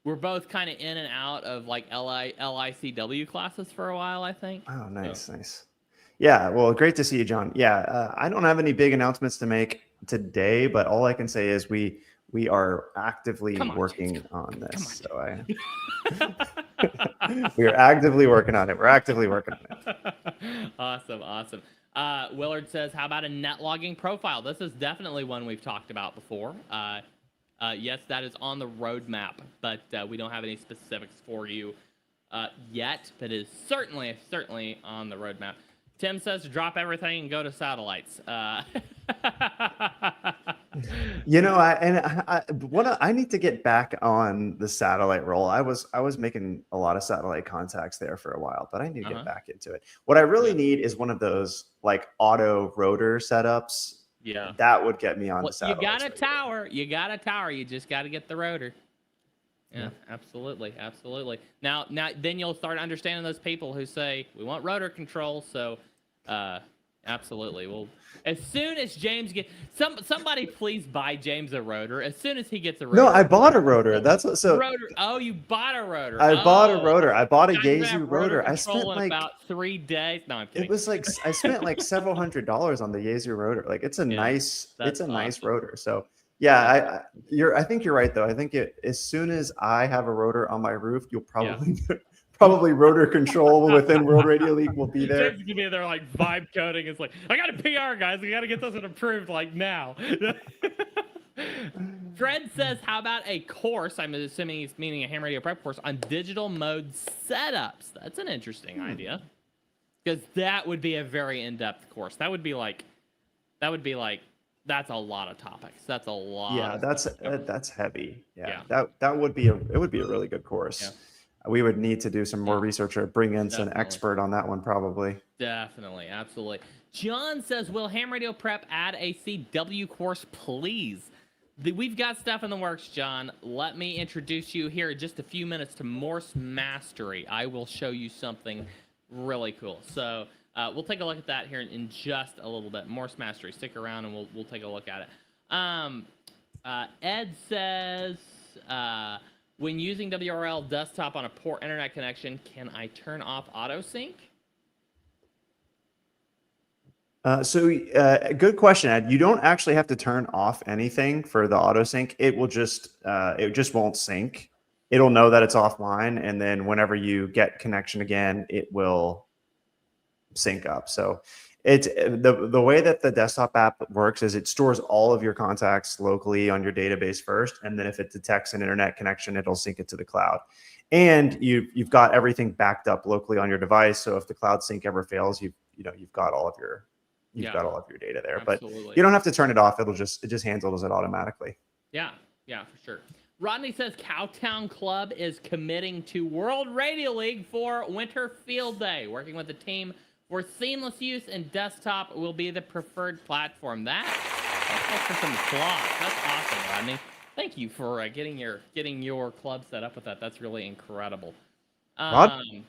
we're both kind of in and out of like LICW classes for a while, I think. Oh, nice. Yeah, well, great to see you, John. Yeah, I don't have any big announcements to make today, but all I can say is we are actively working on this. So we are actively working on it. We're actively working on it. Awesome. Willard says, how about a net logging profile? This is definitely one we've talked about before. Yes, that is on the roadmap, but we don't have any specifics for you yet, but it is certainly on the roadmap. Tim says to drop everything and go to satellites. I need to get back on the satellite roll. I was making a lot of satellite contacts there for a while, but I need to get back into it. What I really need is one of those like auto rotor setups. Yeah, that would get me on the satellite. You got a tower. You just got to get the rotor. Yeah, absolutely. Now, then you'll start understanding those people who say we want rotor control. So, absolutely. Well, as soon as James gets somebody, please buy James a rotor. As soon as he gets a rotor. No, I bought a rotor. That's what. So rotor. Oh, you bought a rotor. I bought a rotor. I bought a Yaesu rotor. I spent like about 3 days. No, I'm kidding. It was like I spent like several $100s on the Yaesu rotor. Like it's a nice rotor. So. Yeah, I think you're right though. I think as soon as I have a rotor on my roof, you'll probably rotor control within World Radio League will be there. James can be there like vibe coding. It's like I got a PR, guys. We got to get this approved like now. Fred says, how about a course? I'm assuming he's meaning a ham radio prep course on digital mode setups. That's an interesting idea because that would be a very in-depth course. That would be like. That's a lot of topics. That's a lot. Yeah, that's heavy. Yeah. That would be a really good course. we would need to do some more research or bring in some Definitely. expert on that one, probably. Definitely, absolutely. John says, will Ham Radio Prep add a CW course, please? We've got stuff in the works, John. Let me introduce you here in just a few minutes to Morse Mastery. I will show you something really cool. So we'll take a look at that here in just a little bit. Morse Mastery. Stick around and we'll take a look at it. Ed says, when using WRL desktop on a poor internet connection, can I turn off autosync? Good question, Ed. You don't actually have to turn off anything for the auto sync. It will just it just won't sync. It'll know that it's offline, and then whenever you get connection again, it will sync up. So it's the way that the desktop app works is it stores all of your contacts locally on your database first, and then if it detects an internet connection, it'll sync it to the cloud. And you've got everything backed up locally on your device. So if the cloud sync ever fails, you've got all of your got all of your data there. Absolutely. But you don't have to turn it off. It just handles it automatically. Yeah, for sure. Rodney says Cowtown Club is committing to World Radio League for Winter Field Day. Working with the team for seamless use and desktop will be the preferred platform. That's for some applause. That's awesome, Rodney. Thank you for getting your club set up with that. That's really incredible. Okay.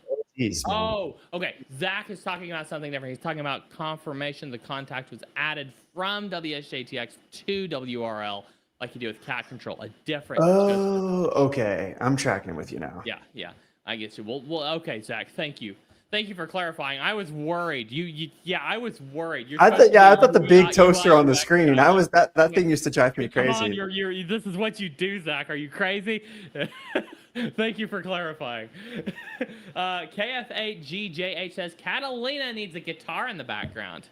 Zach is talking about something different. He's talking about confirmation the contact was added from WSJTX to WRL, like you do with cat control. A different. Oh, okay. I'm tracking with you now. Yeah. I get you. Well. Okay, Zach. Thank you for clarifying. I was worried. I was worried. I thought the big toaster on the screen. That thing used to drive me crazy. Come on, this is what you do, Zach. Are you crazy? Thank you for clarifying. KF8GJH says Catalina needs a guitar in the background.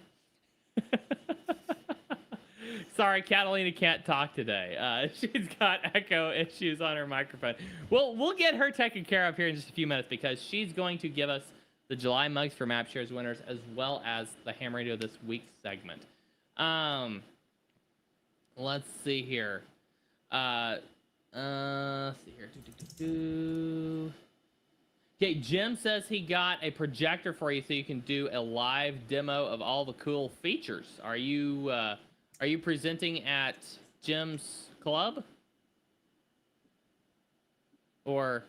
Sorry, Catalina can't talk today. She's got echo issues on her microphone. We'll get her taken care of here in just a few minutes because she's going to give us the July mugs for Map Shares winners as well as the Ham Radio This Week segment. Let's see here. Let's see here. Okay, Jim says he got a projector for you so you can do a live demo of all the cool features. Are you presenting at Jim's club? Or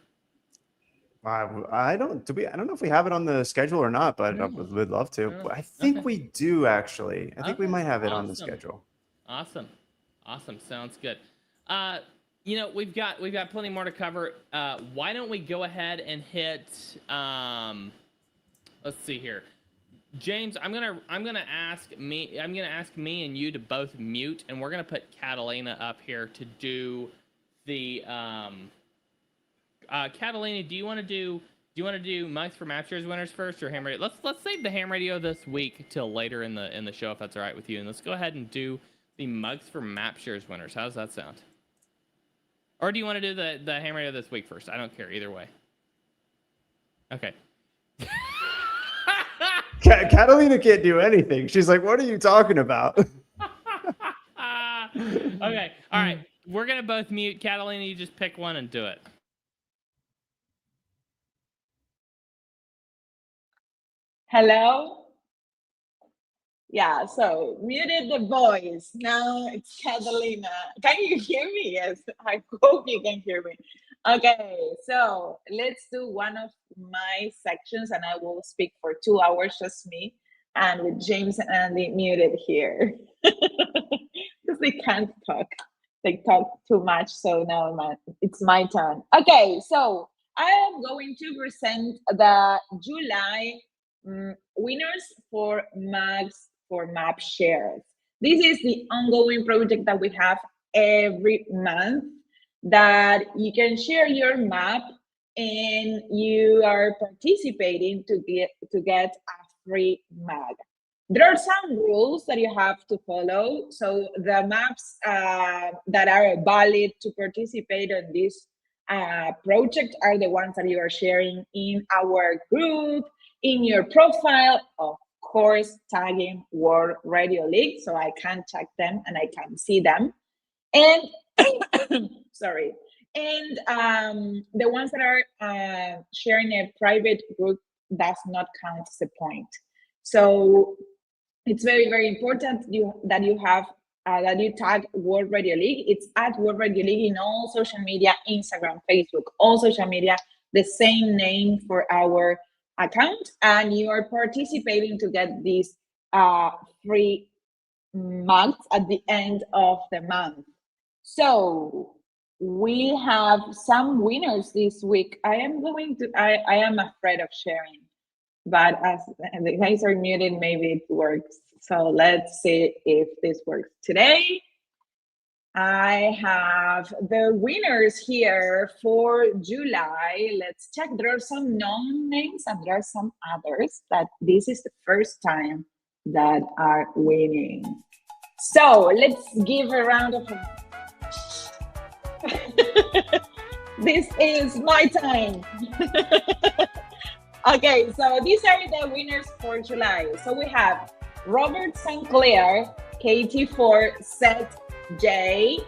I don't know if we have it on the schedule or not, but I would love to. I think we do actually. I think we might have it on the schedule. Awesome. Sounds good. We've got plenty more to cover. Why don't we go ahead and hit? Let's see here, James. I'm gonna ask me and you to both mute, and we're gonna put Catalina up here to do the. Catalina, do you want to do mugs for Map Shares winners first or Ham Radio? Let's save the Ham Radio this week till later in the show if that's all right with you, and let's go ahead and do the mugs for Map Shares winners. How does that sound? Or do you want to do the Ham Radio this week first? I don't care either way. Okay. Catalina can't do anything. She's like, what are you talking about? Okay. All right. We're going to both mute. Catalina, you just pick one and do it. Hello? Yeah, so muted the voice. Now it's Catalina. Can you hear me? Yes, I hope you can hear me. Okay, so let's do one of my sections and I will speak for 2 hours, just me, and with James and Andy muted here. Because they can't talk. They talk too much, so now it's my turn. Okay, so I am going to present the July winners for mugs for Map Shares. This is the ongoing project that we have every month that you can share your map and you are participating to get a free mug. There are some rules that you have to follow. So the maps that are valid to participate in this project are the ones that you are sharing in our group, in your profile, of course, tagging World Radio League so I can check them and I can see them. And sorry. And the ones that are sharing a private group does not count as a point. So it's very, very important that you have that you tag World Radio League. It's at World Radio League in all social media, Instagram, Facebook, all social media, the same name for our account, and you are participating to get these free mugs at the end of the month. So we have some winners this week. I am afraid of sharing, but as the guys are muted, maybe it works. So let's see if this works today. I have the winners here for July. Let's check. There are some known names and there are some others that this is the first time that are winning. So let's give a round of applause. This is my time. Okay, so these are the winners for July. So we have Robert St. Clair, KT4 Set G,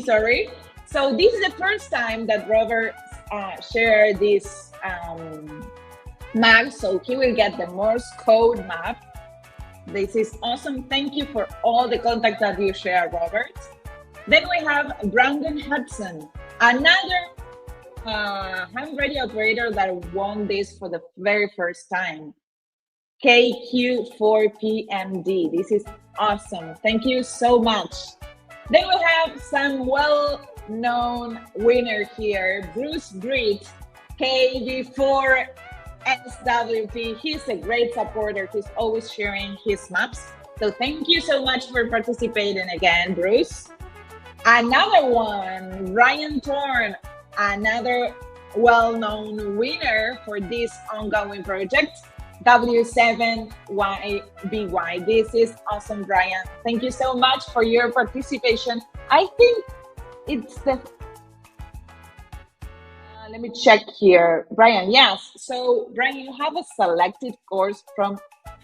sorry. So this is the first time that Robert shared this map, so he will get the Morse code map. This is awesome. Thank you for all the contacts that you share, Robert. Then we have Brandon Hudson, another ham radio operator that won this for the very first time. KQ4PMD. This is awesome. Thank you so much. Then we have some well-known winner here, Bruce Britt, KV4SWP. He's a great supporter. He's always sharing his maps. So thank you so much for participating again, Bruce. Another one, Ryan Thorne, another well-known winner for this ongoing project, W7YBY. This is awesome, Brian. Thank you so much for your participation. I think it's the... let me check here. Brian, yes. So, Brian, you have a selected course from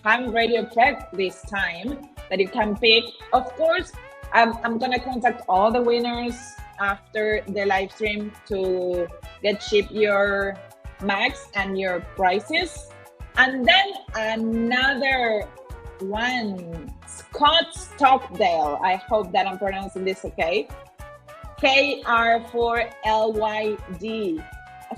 Ham Radio Prep this time that you can pick. Of course, I'm going to contact all the winners after the live stream to get shipped your max and your prices. And then another one, Scott Stockdale. I hope that I'm pronouncing this okay. KR4LYD.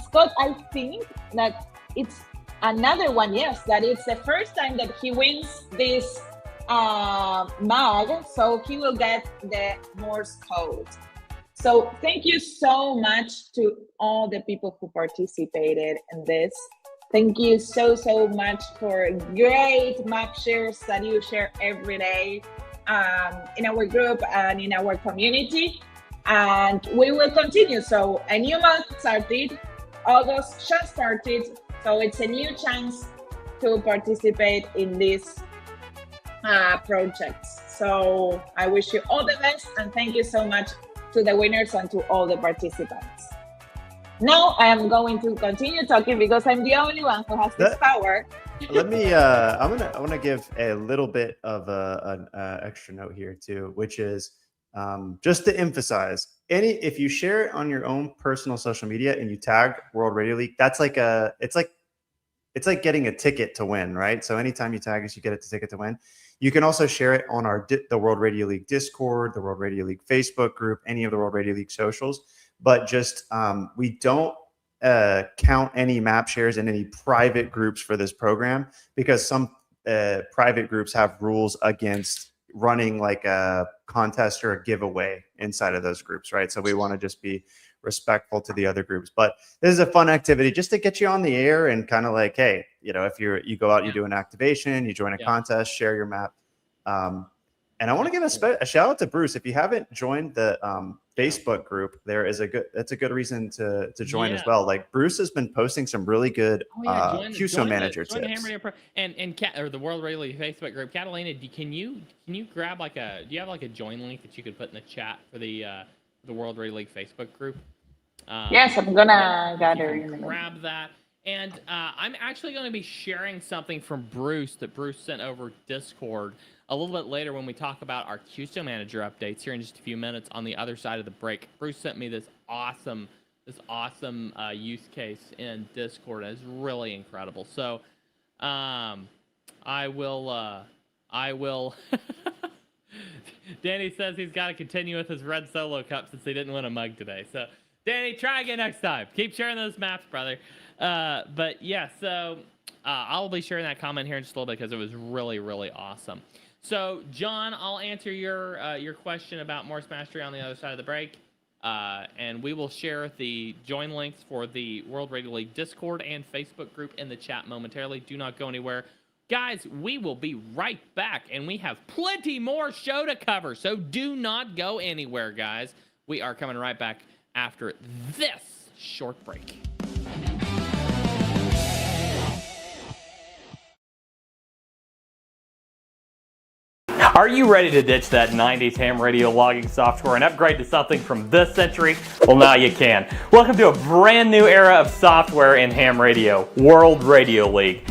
Scott, I think that it's another one, yes, that it's the first time that he wins this mug, so he will get the Morse code. So thank you so much to all the people who participated in this. Thank you so much for great map shares that you share every day in our group and in our community. And we will continue. So a new month started, August just started. So it's a new chance to participate in this projects. So I wish you all the best and thank you so much to the winners and to all the participants. Now I am going to continue talking because I'm the only one who has this power. Let me I want to give a little bit of an extra note here too, which is just to emphasize, if you share it on your own personal social media and you tag World Radio League, that's like it's like getting a ticket to win, right? So anytime you tag us, you get a ticket to win. You can also share it on the World Radio League Discord, the World Radio League Facebook group, any of the World Radio League socials. But just we don't count any map shares in any private groups for this program because some private groups have rules against running like a contest or a giveaway inside of those groups, right? So we want to just be respectful to the other groups. But this is a fun activity just to get you on the air and kind of like, hey, if you go out, you do an activation, you join a contest, share your map. And I want to give a shout out to Bruce. If you haven't joined the Facebook group, that's a good reason to join as well. Like Bruce has been posting some really good QSO manager tips. Or the World Radio League Facebook group. Catalina, can you grab do you have like a join link that you could put in the chat for the World Radio League Facebook group? Yes, I'm gonna gather. Grab that. And I'm actually going to be sharing something from Bruce that Bruce sent over Discord. a little bit later when we talk about our QSO Manager updates here in just a few minutes on the other side of the break. Bruce sent me this awesome use case in Discord. It's really incredible. So I will Danny says he's got to continue with his red solo cup since he didn't win a mug today. So Danny, try again next time. Keep sharing those maps, brother. But yeah, so I'll be sharing that comment here in just a little bit because it was really, really awesome. So John, I'll answer your question about Morse Mastery on the other side of the break. And we will share the join links for the World Radio League Discord and Facebook group in the chat momentarily. Do not go anywhere. Guys, we will be right back, and we have plenty more show to cover, so do not go anywhere, guys. We are coming right back after this short break. Are you ready to ditch that 90s ham radio logging software and upgrade to something from this century? Well, now you can. Welcome to a brand new era of software in ham radio, World Radio League.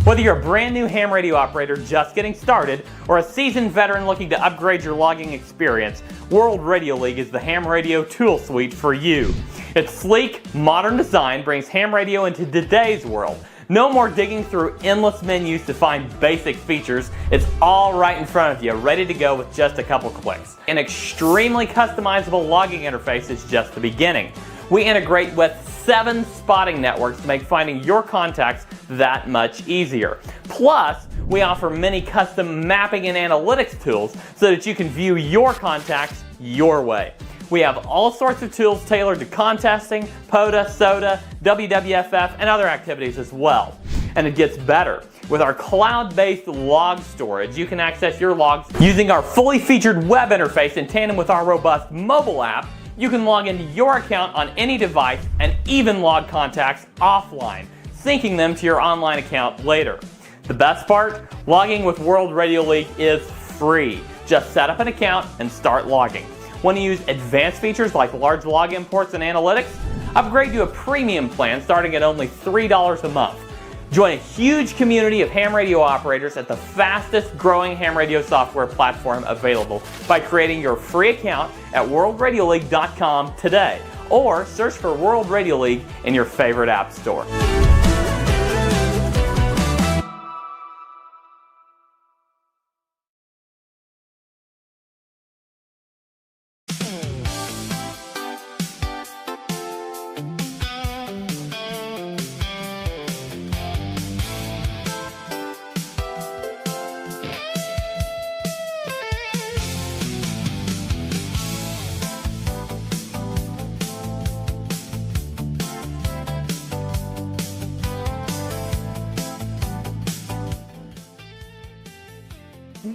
Whether you're a brand new ham radio operator just getting started or a seasoned veteran looking to upgrade your logging experience, World Radio League is the ham radio tool suite for you. Its sleek, modern design brings ham radio into today's world. No more digging through endless menus to find basic features. It's all right in front of you, ready to go with just a couple clicks. An extremely customizable logging interface is just the beginning. We integrate with 7 spotting networks to make finding your contacts that much easier. Plus, we offer many custom mapping and analytics tools so that you can view your contacts your way. We have all sorts of tools tailored to contesting, POTA, SOTA, WWFF, and other activities as well. And it gets better. With our cloud-based log storage, you can access your logs using our fully featured web interface in tandem with our robust mobile app. You can log into your account on any device and even log contacts offline, syncing them to your online account later. The best part? Logging with World Radio League is free. Just set up an account and start logging. Want to use advanced features like large log imports and analytics? Upgrade to a premium plan starting at only $3 a month. Join a huge community of ham radio operators at the fastest growing ham radio software platform available by creating your free account at worldradioleague.com today, or search for World Radio League in your favorite app store.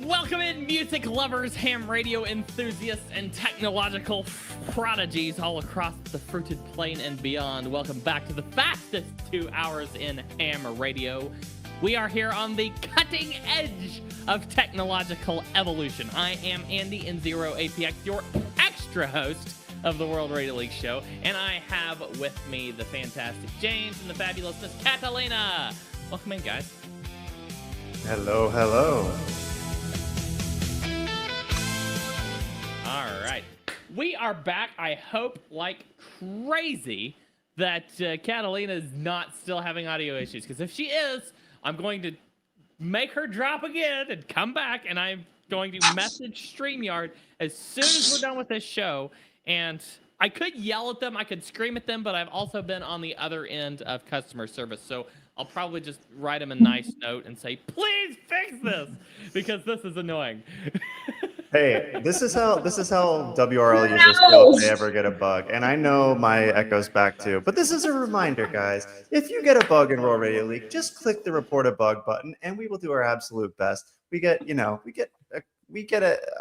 Welcome in, music lovers, ham radio enthusiasts, and technological prodigies all across the fruited plain and beyond. Welcome back to the fastest 2 hours in ham radio. We are here on the cutting edge of technological evolution. I am Andy in Zero APX, your extra host of the World Radio League Show, and I have with me the fantastic James and the fabulous Miss Catalina. Welcome in, guys. Hello, hello. All right. We are back. I hope like crazy that Catalina is not still having audio issues, because if she is, I'm going to make her drop again and come back, and I'm going to message StreamYard as soon as we're done with this show. And I could yell at them, I could scream at them, but I've also been on the other end of customer service, so I'll probably just write them a nice note and say, please fix this, because this is annoying. Hey, this is how WRL users feel if they ever get a bug. And I know my echo's back too, but this is a reminder, guys. If you get a bug in World Radio League, just click the report a bug button, and we will do our absolute best.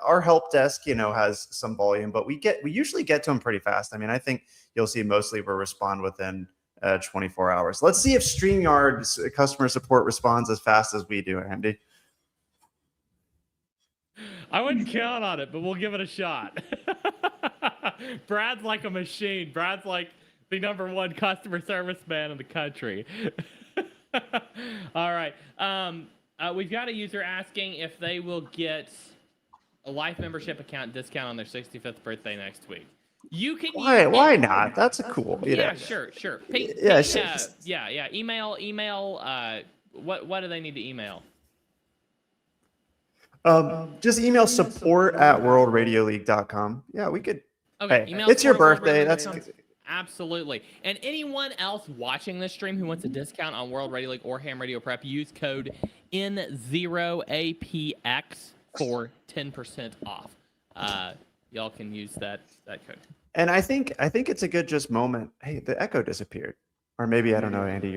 Our help desk, has some volume, but we usually get to them pretty fast. I mean, I think you'll see mostly we'll respond within 24 hours. Let's see if StreamYard's customer support responds as fast as we do, Andy. I wouldn't count on it, but we'll give it a shot. Brad's like a machine. Brad's like the #1 customer service man in the country. All right. We've got a user asking if they will get a life membership account discount on their 65th birthday next week. You can why not? That's a cool. Yeah, sure. Yeah. Email. What do they need to email? Just email support@worldradiologue.com. Yeah, we could. Okay, hey, it's your birthday. That's absolutely. And anyone else watching this stream who wants a discount on World Radio League or Ham Radio Prep, use code N0APX for 10% off. Y'all can use that code. And I think it's a good just moment. Hey, the echo disappeared. Or maybe I don't know, Andy.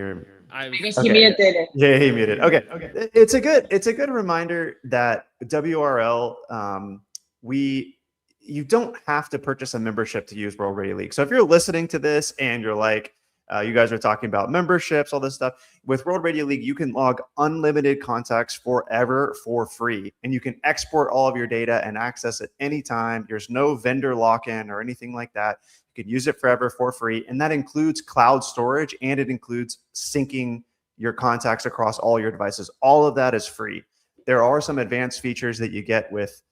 Because he muted it. Yeah, he muted. Okay. It's a good reminder that WRL, you don't have to purchase a membership to use World Radio League. So if you're listening to this and you're like, you guys are talking about memberships, all this stuff. With World Radio League, you can log unlimited contacts forever for free, and you can export all of your data and access it anytime. There's no vendor lock-in or anything like that. You can use it forever for free, and that includes cloud storage, and it includes syncing your contacts across all your devices. All of that is free. There are some advanced features that you get with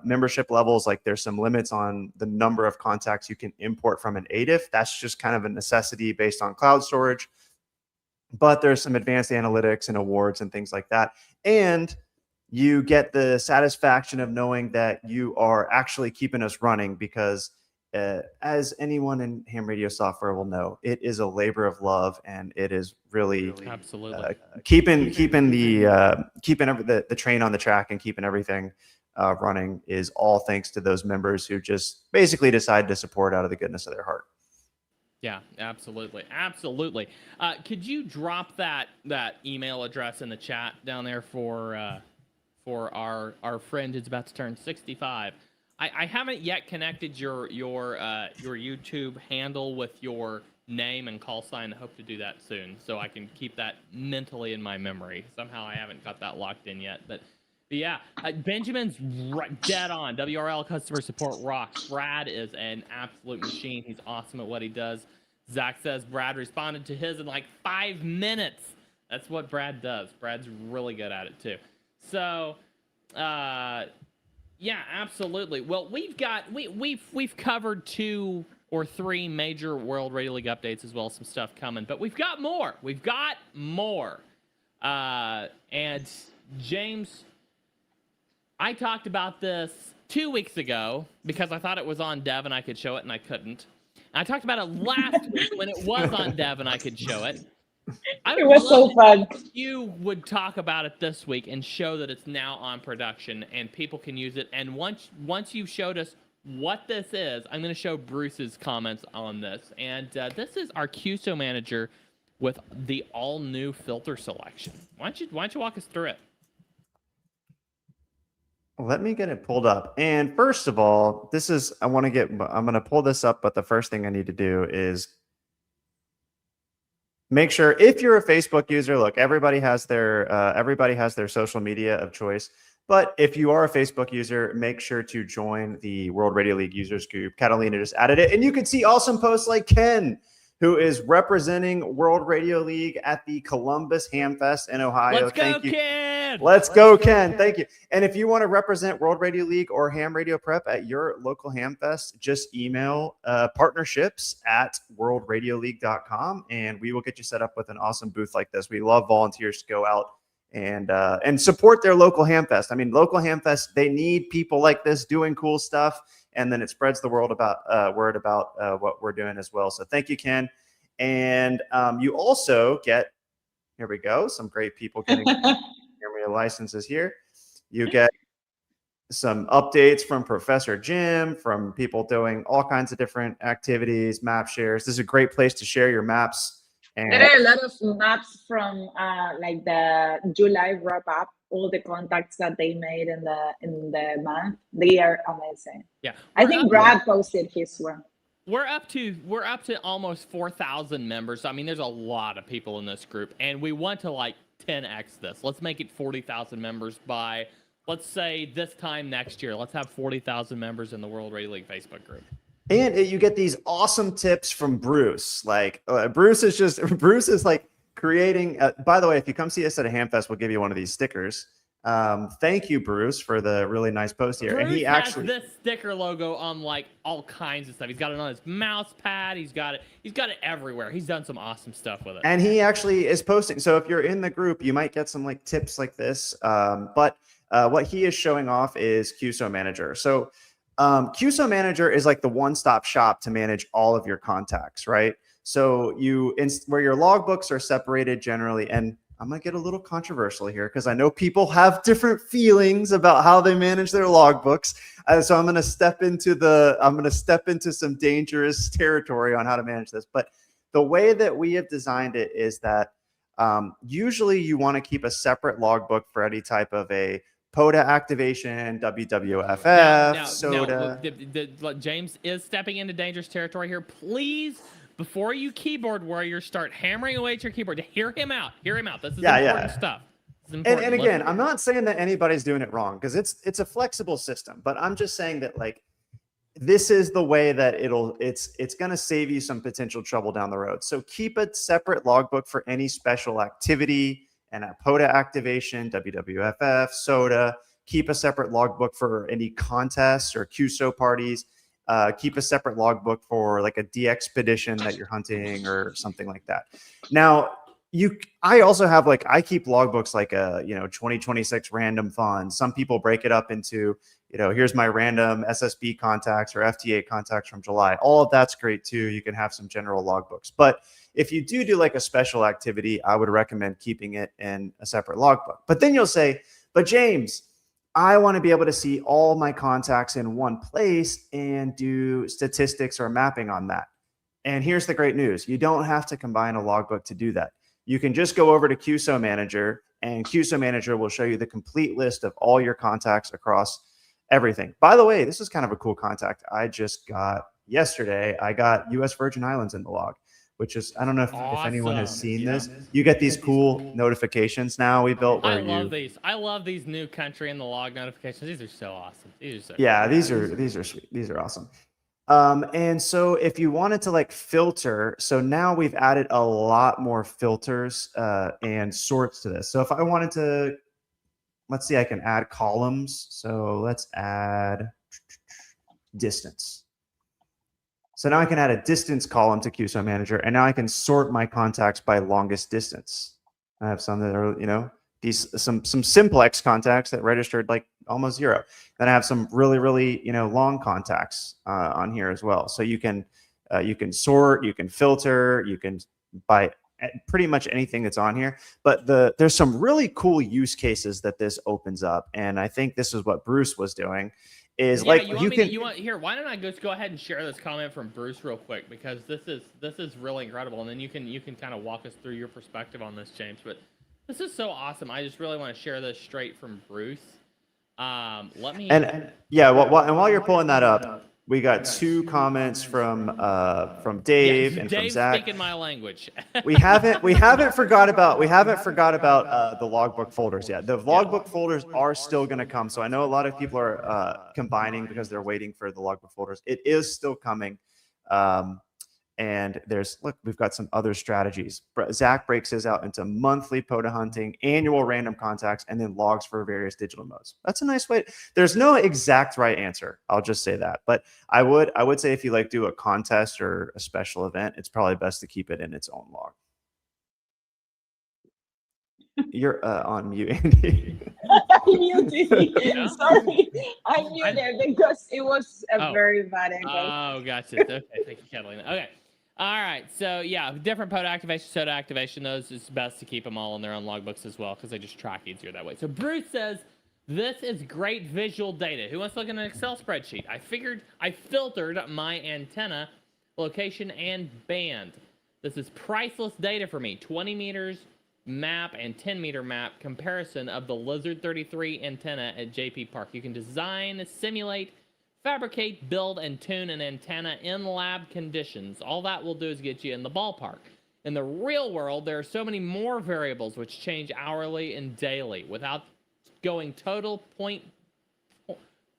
membership levels, like there's some limits on the number of contacts you can import from an ADIF. That's just kind of a necessity based on cloud storage. But there's some advanced analytics and awards and things like that. And you get the satisfaction of knowing that you are actually keeping us running, because as anyone in ham radio software will know, it is a labor of love, and it is really absolutely keeping the train on the track and keeping everything running is all thanks to those members who just basically decide to support out of the goodness of their heart. Yeah, absolutely. Could you drop that email address in the chat down there for our friend who's about to turn 65? I haven't yet connected your YouTube handle with your name and call sign. I hope to do that soon, so I can keep that mentally in my memory. Somehow I haven't got that locked in yet, but yeah, Benjamin's dead on. WRL customer support rocks. Brad is an absolute machine. He's awesome at what he does. Zach says Brad responded to his in like 5 minutes. That's what Brad does. Brad's really good at it too. So, yeah, absolutely. Well, we've covered 2 or 3 major World Radio League updates, as well as some stuff coming, but we've got more. And James, I talked about this 2 weeks ago because I thought it was on Dev and I could show it, and I couldn't. And I talked about it last week when it was on Dev and I could show it. It was so fun. You would talk about it this week and show that it's now on production and people can use it. And once you've showed us what this is, I'm going to show Bruce's comments on this. And this is our QSO manager with the all-new filter selection. Why don't you walk us through it? Let me get it pulled up. And first of all, I'm going to pull this up, but the first thing I need to do is make sure, if you're a Facebook user, look, everybody has their social media of choice. But if you are a Facebook user, make sure to join the World Radio League users group. Catalina just added it. And you can see awesome posts like Ken, who is representing World Radio League at the Columbus Ham Fest in Ohio. Let's go, Ken! Let's go, Ken. Thank you. And if you want to represent World Radio League or Ham Radio Prep at your local Ham Fest, just email partnerships@worldradioleague.com, and we will get you set up with an awesome booth like this. We love volunteers to go out and support their local Ham Fest. I mean, local Ham Fest, they need people like this doing cool stuff, and then it spreads the word about what we're doing as well. So thank you, Ken. And you also get, here we go, some great people getting licenses here. You get some updates from Professor Jim, from people doing all kinds of different activities, map shares. This is a great place to share your maps. And there are a lot of maps from like the July wrap up, all the contacts that they made in the month. They are amazing. Yeah, I think Brad posted his one. We're up to almost 4,000 members. I mean, there's a lot of people in this group, and we want to like 10x this. Let's make it 40,000 members by, let's say, this time next year. Let's have 40,000 members in the World Radio League Facebook group. And you get these awesome tips from Bruce. Like Bruce is like creating. By the way, if you come see us at a Hamfest, we'll give you one of these stickers. Thank you, Bruce, for the really nice post here. Bruce and he actually has this sticker logo on like all kinds of stuff. He's got it on his mouse pad. He's got it everywhere. He's done some awesome stuff with it. And he actually is posting. So if you're in the group, you might get some like tips like this. But what he is showing off is QSO Manager. So QSO Manager is like the one-stop shop to manage all of your contacts, right? So where your logbooks are separated generally, and I'm gonna get a little controversial here because I know people have different feelings about how they manage their logbooks. So I'm gonna step into some dangerous territory on how to manage this. But the way that we have designed it is that usually you want to keep a separate logbook for any type of a POTA activation, WWFF, SOTA. James is stepping into dangerous territory here. Please, before you keyboard warriors start hammering away at your keyboard, hear him out. Hear him out. This is important stuff. And again, I'm not saying that anybody's doing it wrong because it's a flexible system, but I'm just saying that like this is the way that it's going to save you some potential trouble down the road. So keep a separate logbook for any special activity and a POTA activation, WWFF, SOTA. Keep a separate logbook for any contests or QSO parties. Keep a separate logbook for like a DXpedition that you're hunting or something like that. Now, I also have I keep logbooks like a 2026 random fund. Some people break it up into here's my random SSB contacts or FTA contacts from July. All of that's great too. You can have some general logbooks, but if you do like a special activity, I would recommend keeping it in a separate logbook. But then you'll say, but James, I want to be able to see all my contacts in one place and do statistics or mapping on that. And here's the great news. You don't have to combine a logbook to do that. You can just go over to QSO Manager, and QSO Manager will show you the complete list of all your contacts across everything. By the way, this is kind of a cool contact I just got yesterday. I got US Virgin Islands in the log, which is, I don't know if anyone has seen this. You get these cool notifications now we built. I love these. I love these new country in the log notifications. These are so awesome. These are sweet. These are awesome. And so if you wanted to like filter, so now we've added a lot more filters and sorts to this. So if I wanted to, let's see, I can add columns. So let's add distance. So now I can add a distance column to QSO Manager, and now I can sort my contacts by longest distance. I have some that are, some simplex contacts that registered like almost 0. Then I have some really, really, long contacts on here as well. So you can sort, you can filter, you can buy pretty much anything that's on here. But there's some really cool use cases that this opens up, and I think this is what Bruce was doing. Is why don't I just go ahead and share this comment from Bruce real quick, because this is really incredible, and then you can kind of walk us through your perspective on this, James. But this is so awesome. I just really want to share this straight from Bruce. While you're pulling that up, we got 2 comments from Dave and from Zach. Speaking my language. we haven't forgot about the logbook folders yet. The logbook folders are still going to come. So I know a lot of people are combining because they're waiting for the logbook folders. It is still coming. And we've got some other strategies. Zach breaks his out into monthly POTA hunting, annual random contacts, and then logs for various digital modes. That's a nice way. There's no exact right answer. I'll just say that. But I would say if you do a contest or a special event, it's probably best to keep it in its own log. You're on mute, Andy. I muted. Sorry, I muted because it was a very bad angle. Oh, gotcha. Okay, thank you, Catalina. Okay. All right, so yeah, different POTA activation, SOTA activation, those is best to keep them all in their own logbooks as well because they just track easier that way. So Bruce says, this is great visual data. Who wants to look at an Excel spreadsheet? I filtered my antenna, location, and band. This is priceless data for me. 20 meters map and 10 meter map comparison of the Lizard 33 antenna at JP Park. You can design, simulate, fabricate, build, and tune an antenna in lab conditions. All that will do is get you in the ballpark. In the real world, there are so many more variables which change hourly and daily. Without going total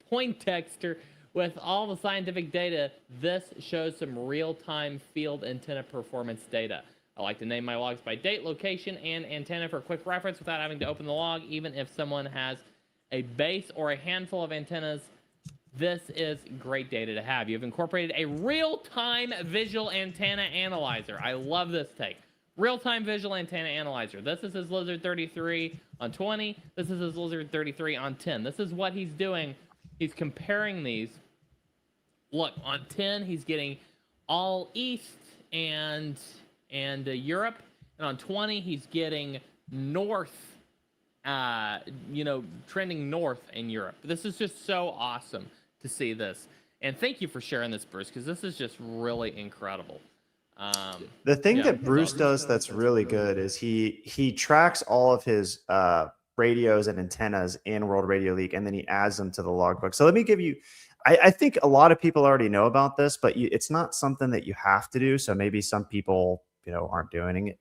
Poindexter, with all the scientific data, this shows some real-time field antenna performance data. I like to name my logs by date, location, and antenna for quick reference without having to open the log, even if someone has a base or a handful of antennas. This is great data to have. You've incorporated a real-time visual antenna analyzer. I love this take. Real-time visual antenna analyzer. This is his Lizard 33 on 20. This is his Lizard 33 on 10. This is what he's doing. He's comparing these. Look, on 10, he's getting all East and Europe. And on 20, he's getting North, trending north in Europe. This is just so awesome to see this. And thank you for sharing this, Bruce, because this is just really incredible. The thing that Bruce does that's really good is he tracks all of his radios and antennas in World Radio League, and then he adds them to the logbook. So let me give you, I think a lot of people already know about this, but it's not something that you have to do. So maybe some people, aren't doing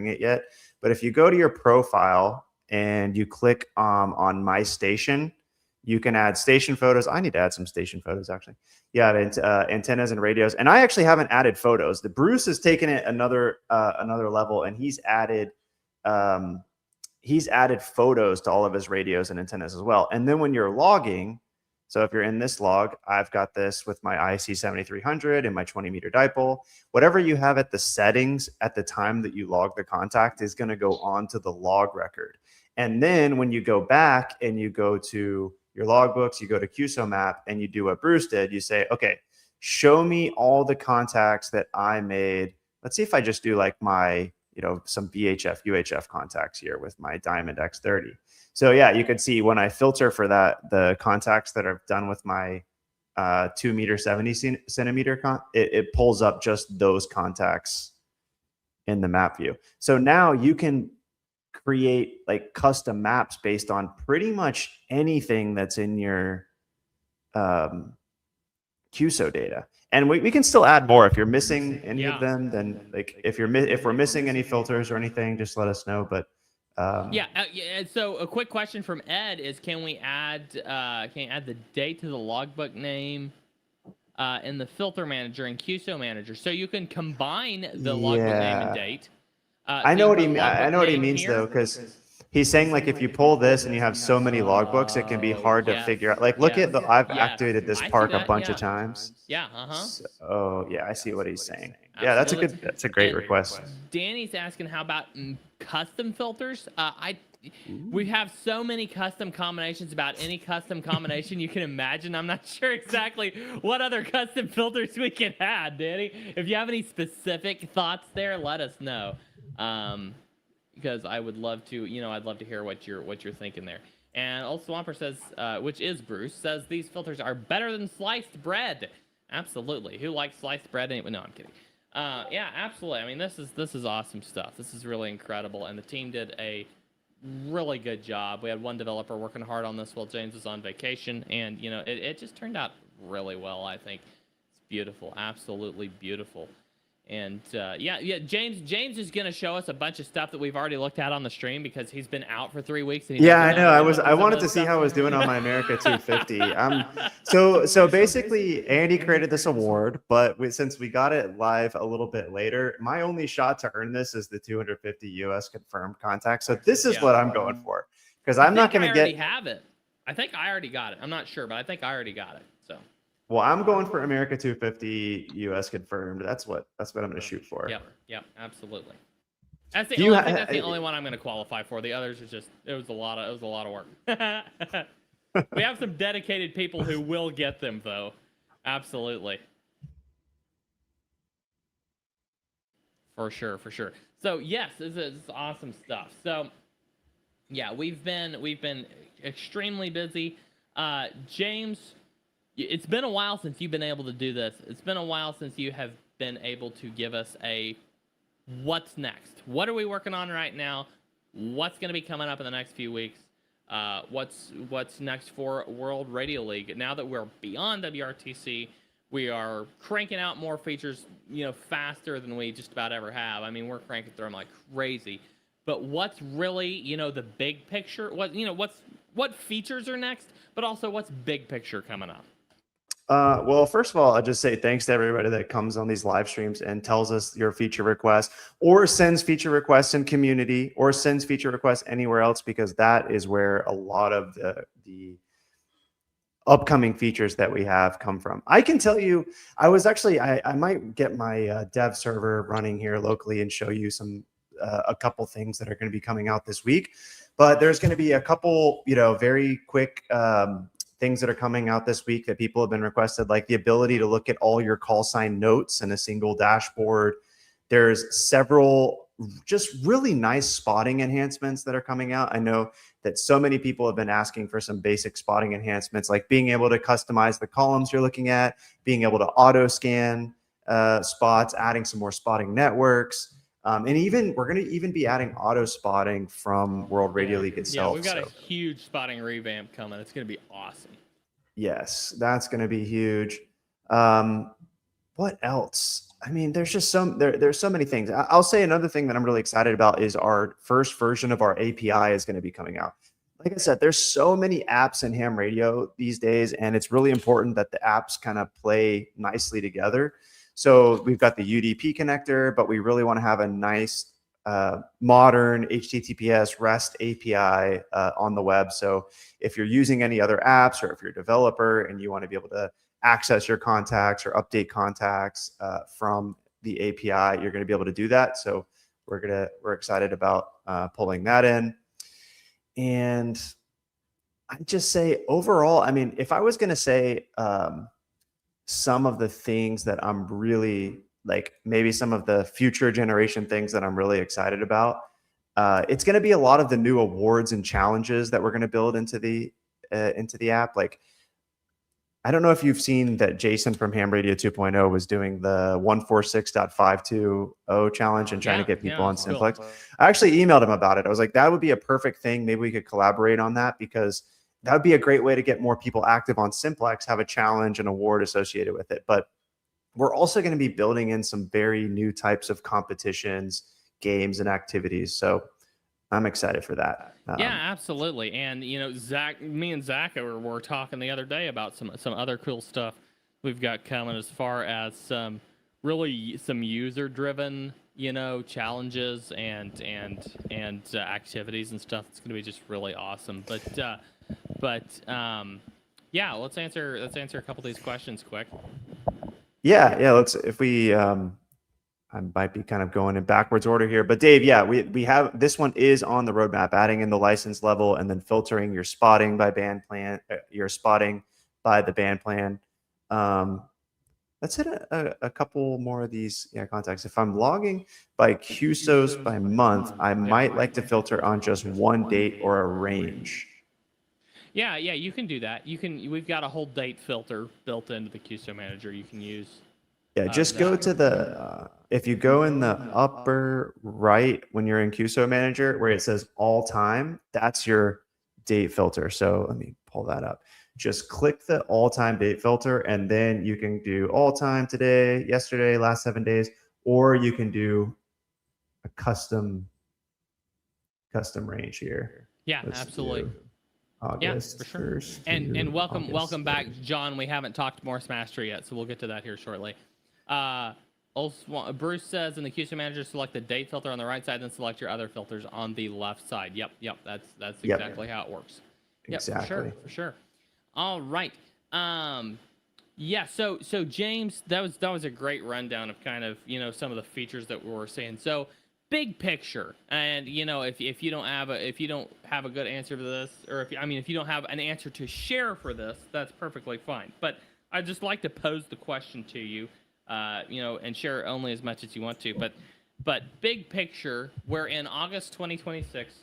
it yet. But if you go to your profile and you click on My Station, you can add station photos. I need to add some station photos, actually. Yeah, antennas and radios. And I actually haven't added photos. The Bruce has taken it another level, and he's added photos to all of his radios and antennas as well. And then when you're logging, so if you're in this log, I've got this with my IC 7300 and my 20-meter dipole. Whatever you have at the settings at the time that you log the contact is going to go onto the log record. And then when you go back and you go to your logbooks, you go to QSO map and you do what Bruce did, you say, okay, show me all the contacts that I made. Let's see if I just do like my, some VHF, UHF contacts here with my Diamond X30. So yeah, you can see when I filter for that, the contacts that are done with my 2 meter 70 centimeter, it pulls up just those contacts in the map view. So now you can create like custom maps based on pretty much anything that's in your QSO data. And we can still add more. If you're missing any of them, then like if we're missing any filters or anything, just let us know. But so a quick question from Ed is, can you add the date to the logbook name in the filter manager and QSO manager, so you can combine the logbook name and date? I know what he means here, though, because he's saying like if you pull this and you have so many logbooks, it can be hard to figure out. Like look at I've activated this park a bunch of times. Yeah. So yeah, I see what he's saying. Yeah, that's a great request. Danny's asking, how about custom filters? We have so many custom combinations about any custom combination you can imagine. I'm not sure exactly what other custom filters we can add, Danny. If you have any specific thoughts there, let us know. Because I would love to, I'd love to hear what you're thinking there. And Old Swamper says, which is Bruce, says these filters are better than sliced bread. Absolutely. Who likes sliced bread anyway? No, I'm kidding. Yeah, absolutely. I mean, this is awesome stuff. This is really incredible, and the team did a really good job. We had one developer working hard on this while James was on vacation, and it just turned out really well. I think it's beautiful, absolutely beautiful. And James is going to show us a bunch of stuff that we've already looked at on the stream because he's been out for 3 weeks. And I know. I wanted to see how I was doing on my America 250. So basically, Andy created this award, but since we got it live a little bit later, my only shot to earn this is the 250 US confirmed contacts. So this is what I'm going for, because I'm not going to get. I already have it. I think I already got it. I'm not sure, but I think I already got it. So. Well, I'm going for America 250 US confirmed. That's what I'm going to shoot for. Yep, absolutely. That's the only one I'm going to qualify for. The others are just it was a lot of work. We have some dedicated people who will get them though. Absolutely. For sure. So yes, this is awesome stuff. So yeah, we've been extremely busy. James, it's been a while since you've been able to do this. It's been a while since you have been able to give us a what's next. What are we working on right now? What's going to be coming up in the next few weeks? What's next for World Radio League? Now that we're beyond WRTC, we are cranking out more features, faster than we just about ever have. I mean, we're cranking through them like crazy. But what's really, the big picture? What features are next? But also, what's big picture coming up? Well, first of all, I'll just say thanks to everybody that comes on these live streams and tells us your feature requests or sends feature requests in community or sends feature requests anywhere else, because that is where a lot of the upcoming features that we have come from. I can tell you, I might get my dev server running here locally and show you a couple things that are going to be coming out this week. But there's going to be a couple, very quick things that are coming out this week that people have been requested, like the ability to look at all your call sign notes in a single dashboard. There's several just really nice spotting enhancements that are coming out. I know that so many people have been asking for some basic spotting enhancements, like being able to customize the columns you're looking at, being able to auto scan spots, adding some more spotting networks. And we're going to even be adding auto spotting from World Radio League itself. Yeah, we've got a huge spotting revamp coming. It's going to be awesome. Yes, that's going to be huge. What else? I mean, there's just there's so many things. I'll say another thing that I'm really excited about is our first version of our API is going to be coming out. Like I said, there's so many apps in ham radio these days, and it's really important that the apps kind of play nicely together. So we've got the UDP connector, but we really want to have a nice modern HTTPS REST API on the web. So if you're using any other apps, or if you're a developer and you want to be able to access your contacts or update contacts from the API, you're going to be able to do that. So we're excited about pulling that in. And I just say overall, I mean, if I was going to say some of the things that I'm really like, maybe some of the future generation things that I'm really excited about, it's going to be a lot of the new awards and challenges that we're going to build into the app. Like, I don't know if you've seen that Jason from Ham Radio 2.0 was doing the 146.520 challenge and trying to get people on Simplex. Cool. I actually emailed him about it. I was like, that would be a perfect thing. Maybe we could collaborate on that, because that would be a great way to get more people active on Simplex, have a challenge and award associated with it. But we're also going to be building in some very new types of competitions, games, and activities. So I'm excited for that. Yeah, absolutely. And me and Zach were talking the other day about some other cool stuff we've got coming, as far as some user-driven, challenges and activities and stuff. It's going to be just really awesome. But yeah, let's answer a couple of these questions quick. Yeah. Let's, if we I might be kind of going in backwards order here, but Dave, yeah, we have, this one is on the roadmap, adding in the license level and then filtering your spotting by band plan, your spotting by the band plan. Let's hit a couple more of these contacts. If I'm logging by QSOs by month, I might like to filter on just one date or a range. Yeah, you can do that. We've got a whole date filter built into the QSO manager you can use. Yeah, just go to the, if you go in the upper right when you're in QSO Manager where it says all time, that's your date filter. So let me pull that up. Just click the all time date filter, and then you can do all time today, yesterday, last 7 days, or you can do a custom range here. Yeah, absolutely. August, yeah, for sure. 1st and welcome back, John. We haven't talked Morse Mastery yet, so we'll get to that here shortly. Bruce says in the QSO manager, select the date filter on the right side, then select your other filters on the left side. Yep. That's exactly how it works. Yep, exactly. For sure. All right. Yeah. So James, that was a great rundown of kind of some of the features that we were saying. So big picture, and if you don't have a good answer to this, or if you don't have an answer to share for this, that's perfectly fine. But I'd just like to pose the question to you. And share only as much as you want to, but big picture, we're in August 2026.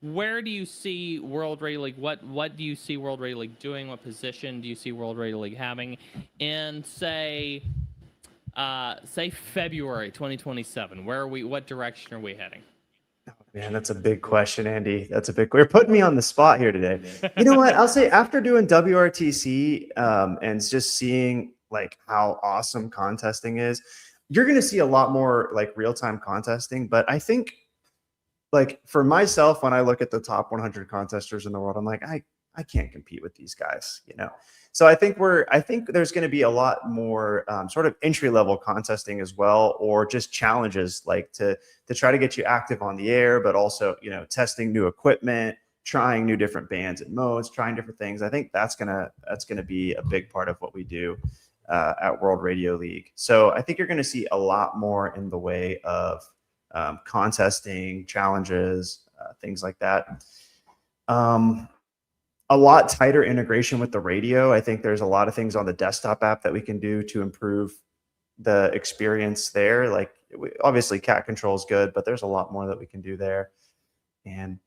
Where do you see World Radio League? What do you see World Radio League doing? What position do you see World Radio League having in say February 2027? What direction are we heading? Oh, man, that's a big question, Andy. You're putting me on the spot here today. You know what? I'll say, after doing WRTC and just seeing like how awesome contesting is, you're going to see a lot more like real-time contesting. But I think, like, for myself, when I look at the top 100 contesters in the world, I'm like, I can't compete with these guys, you know? So I think there's going to be a lot more sort of entry level contesting as well, or just challenges like to try to get you active on the air, but also, you know, testing new equipment, trying new different bands and modes, trying different things. I think that's gonna be a big part of what we do at World Radio League. So I think you're going to see a lot more in the way of contesting, challenges, things like that. A lot tighter integration with the radio. I think there's a lot of things on the desktop app that we can do to improve the experience there. Like obviously cat control is good, but there's a lot more that we can do there. And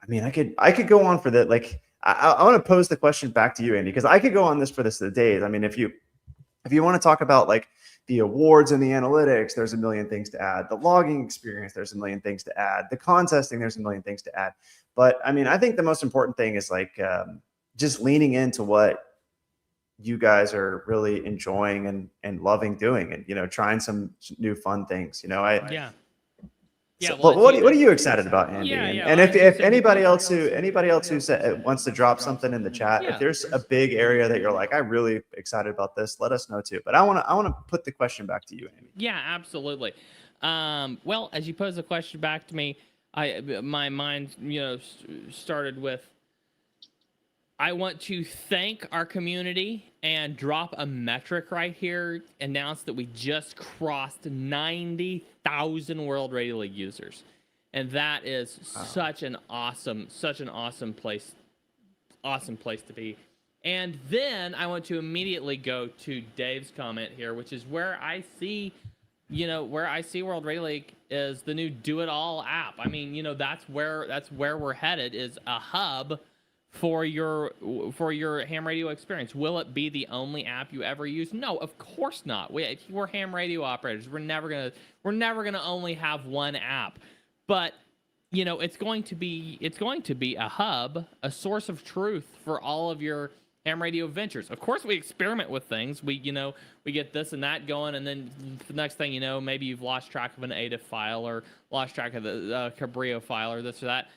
I mean, I could go on for that. Like I want to pose the question back to you, Andy, because I could go on this for the days. I mean, if you want to talk about like the awards and the analytics, there's a million things to add. The logging experience, there's a million things to add. The contesting, there's a million things to add. But I mean, I think the most important thing is like just leaning into what you guys are really enjoying and loving doing, and, you know, trying some new fun things. You know, yeah. So, well, what are you excited about, Andy? And if anybody else who wants to drop something in the chat, if there's a big area that you're like, I'm really excited about this, let us know too. But I want to put the question back to you, Andy. Yeah, absolutely. Well, as you pose the question back to me, my mind, you know, started with, I want to thank our community and drop a metric right here. Announce that we just crossed 90,000 World Radio League users, and that is such an awesome place to be. And then I want to immediately go to Dave's comment here, which is where I see World Radio League is the new Do It All app. I mean, you know, that's where we're headed, is a hub for your ham radio experience. Will it be the only app you ever use? No, of course not. We're ham radio operators. We're never gonna only have one app. But, you know, it's going to be a hub, a source of truth for all of your ham radio ventures. Of course, we experiment with things. We get this and that going, and then the next thing you know, maybe you've lost track of an ADIF file, or lost track of the Cabrillo file, or this or that.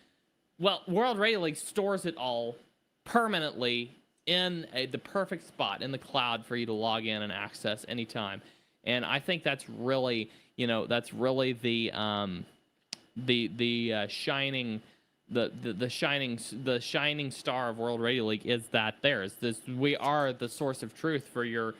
Well, World Radio League stores it all permanently in the perfect spot in the cloud for you to log in and access anytime. And I think that's really, the shining star of World Radio League is that we are the source of truth for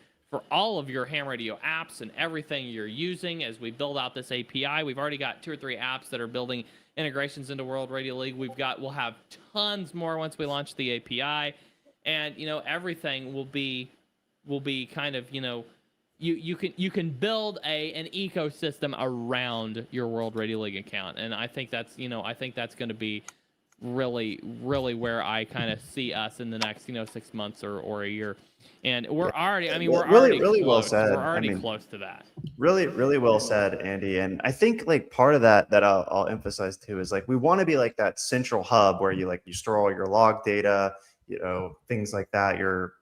all of your ham radio apps and everything you're using. As we build out this API, we've already got 2 or 3 apps that are building integrations into World Radio League. We'll have tons more once we launch the API, and, you know, everything will be kind of, you know, you can build an ecosystem around your World Radio League account, and I think that's going to be really, really where I kind of see us in the next, 6 months or a year. And we're already, we're already really close. Well said. We're already close to that. Really, really well said, Andy. And I think like part of that I'll emphasize too is like we want to be like that central hub where you store all your log data, you know, things like that. You're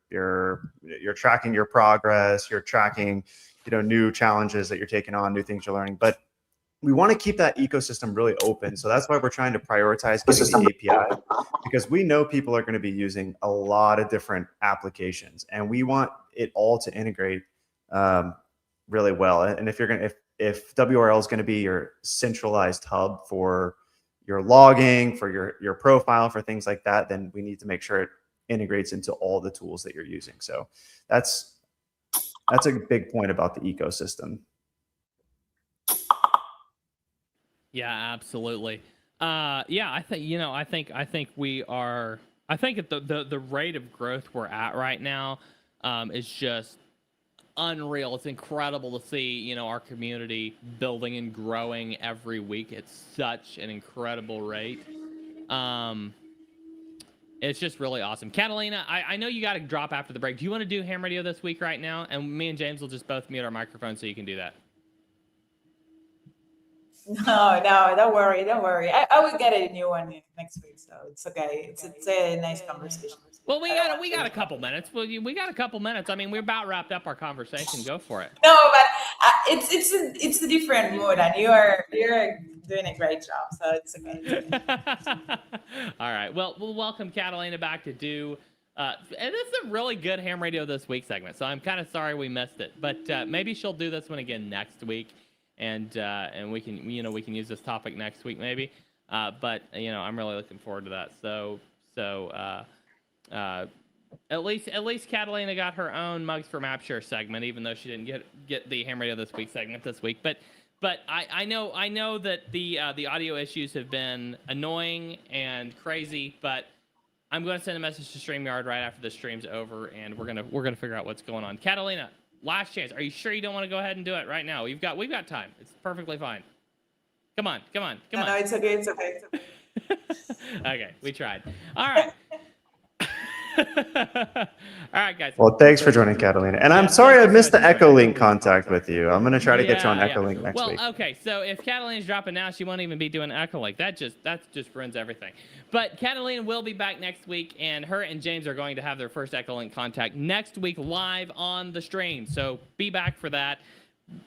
tracking your progress. You're tracking, new challenges that you're taking on, new things you're learning. But we want to keep that ecosystem really open. So that's why we're trying to prioritize the API, because we know people are going to be using a lot of different applications, and we want it all to integrate really well. And if WRL is going to be your centralized hub for your logging, for your profile, for things like that, then we need to make sure it integrates into all the tools that you're using. So that's a big point about the ecosystem. Yeah, absolutely. I think we are. I think at the rate of growth we're at right now is just unreal. It's incredible to see, our community building and growing every week at such an incredible rate. It's just really awesome. Catalina, I know you got to drop after the break. Do you want to do ham radio this week right now? And me and James will just both mute our microphones so you can do that. No, no, don't worry, don't worry. I will get a new one next week, so it's okay. It's a nice conversation. Well, we got a couple minutes. Well, we got a couple minutes. I mean, we're about wrapped up our conversation. Go for it. No, but it's a different mood, and you're doing a great job, so it's okay. All right. Well, we'll welcome Catalina back to do. And this is a really good ham radio this week segment. So I'm kind of sorry we missed it, but maybe she'll do this one again next week, and we can we can use this topic next week maybe. But I'm really looking forward to that. So at least Catalina got her own Mugs for MapShare segment, even though she didn't get the ham radio this week segment this week. But I know that the audio issues have been annoying and crazy, but I'm going to send a message to StreamYard right after the stream's over, and we're gonna figure out what's going on. Catalina, last chance. Are you sure you don't want to go ahead and do it right now? We've got time. It's perfectly fine. Come on. No, it's okay. It's okay. Okay, we tried. All right. All right, guys. Well, thanks for joining, Catalina. And I'm sorry I missed the Echolink contact with you. I'm going to try to get you on Echolink next week. Well, okay, so if Catalina's dropping now, she won't even be doing Echolink. That just ruins everything. But Catalina will be back next week, and her and James are going to have their first Echolink contact next week live on the stream. So be back for that.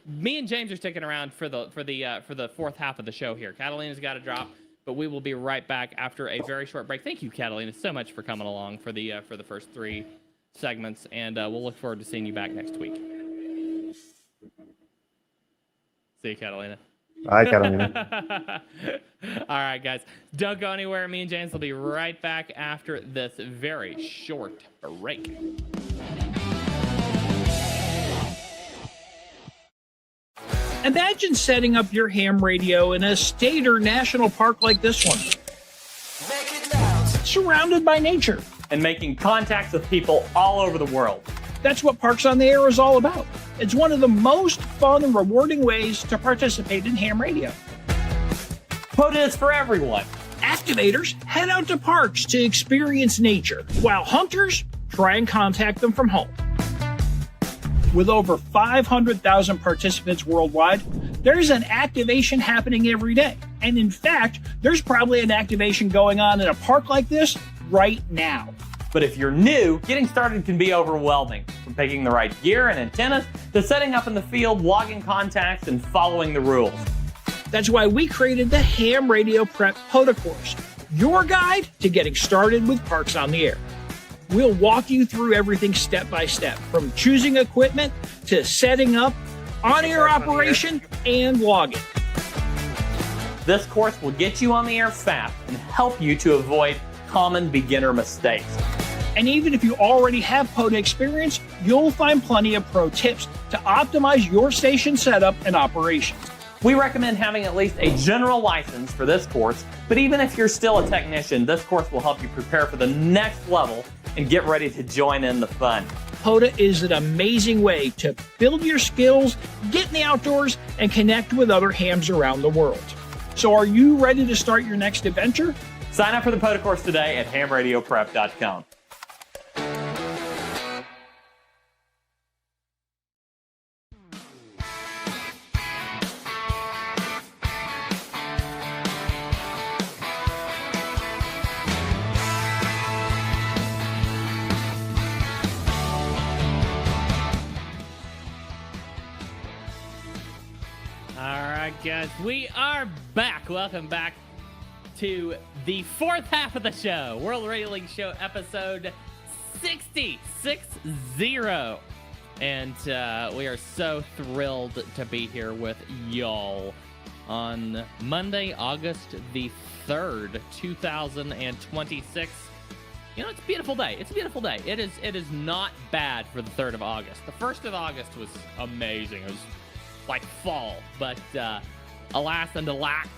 Me and James are sticking around for the fourth half of the show here. Catalina's got to drop. But we will be right back after a very short break. Thank you, Catalina, so much for coming along for the first three segments, and we'll look forward to seeing you back next week. See you, Catalina. Bye, Catalina. All right, guys. Don't go anywhere. Me and James will be right back after this very short break. Imagine setting up your ham radio in a state or national park like this one. Surrounded by nature. And making contacts with people all over the world. That's what Parks on the Air is all about. It's one of the most fun and rewarding ways to participate in ham radio. POTA is for everyone. Activators head out to parks to experience nature, while hunters try and contact them from home. With over 500,000 participants worldwide, there's an activation happening every day. And in fact, there's probably an activation going on in a park like this right now. But if you're new, getting started can be overwhelming. From picking the right gear and antennas to setting up in the field, logging contacts, and following the rules. That's why we created the Ham Radio Prep POTA course, your guide to getting started with Parks on the Air. We'll walk you through everything step by step, from choosing equipment to setting up, on-air operation, and logging. This course will get you on the air fast and help you to avoid common beginner mistakes. And even if you already have POTA experience, you'll find plenty of pro tips to optimize your station setup and operations. We recommend having at least a general license for this course, but even if you're still a technician, this course will help you prepare for the next level and get ready to join in the fun. POTA is an amazing way to build your skills, get in the outdoors, and connect with other hams around the world. So are you ready to start your next adventure? Sign up for the POTA course today at hamradioprep.com. Guys, we are back. Welcome back to the fourth half of the show, World Radio League Show episode 60. And we are so thrilled to be here with y'all on Monday, August the 3rd, 2026. You know, it's a beautiful day. It's a beautiful day. It is not bad for the 3rd of August. The 1st of August was amazing. It was like fall, but alas and alack,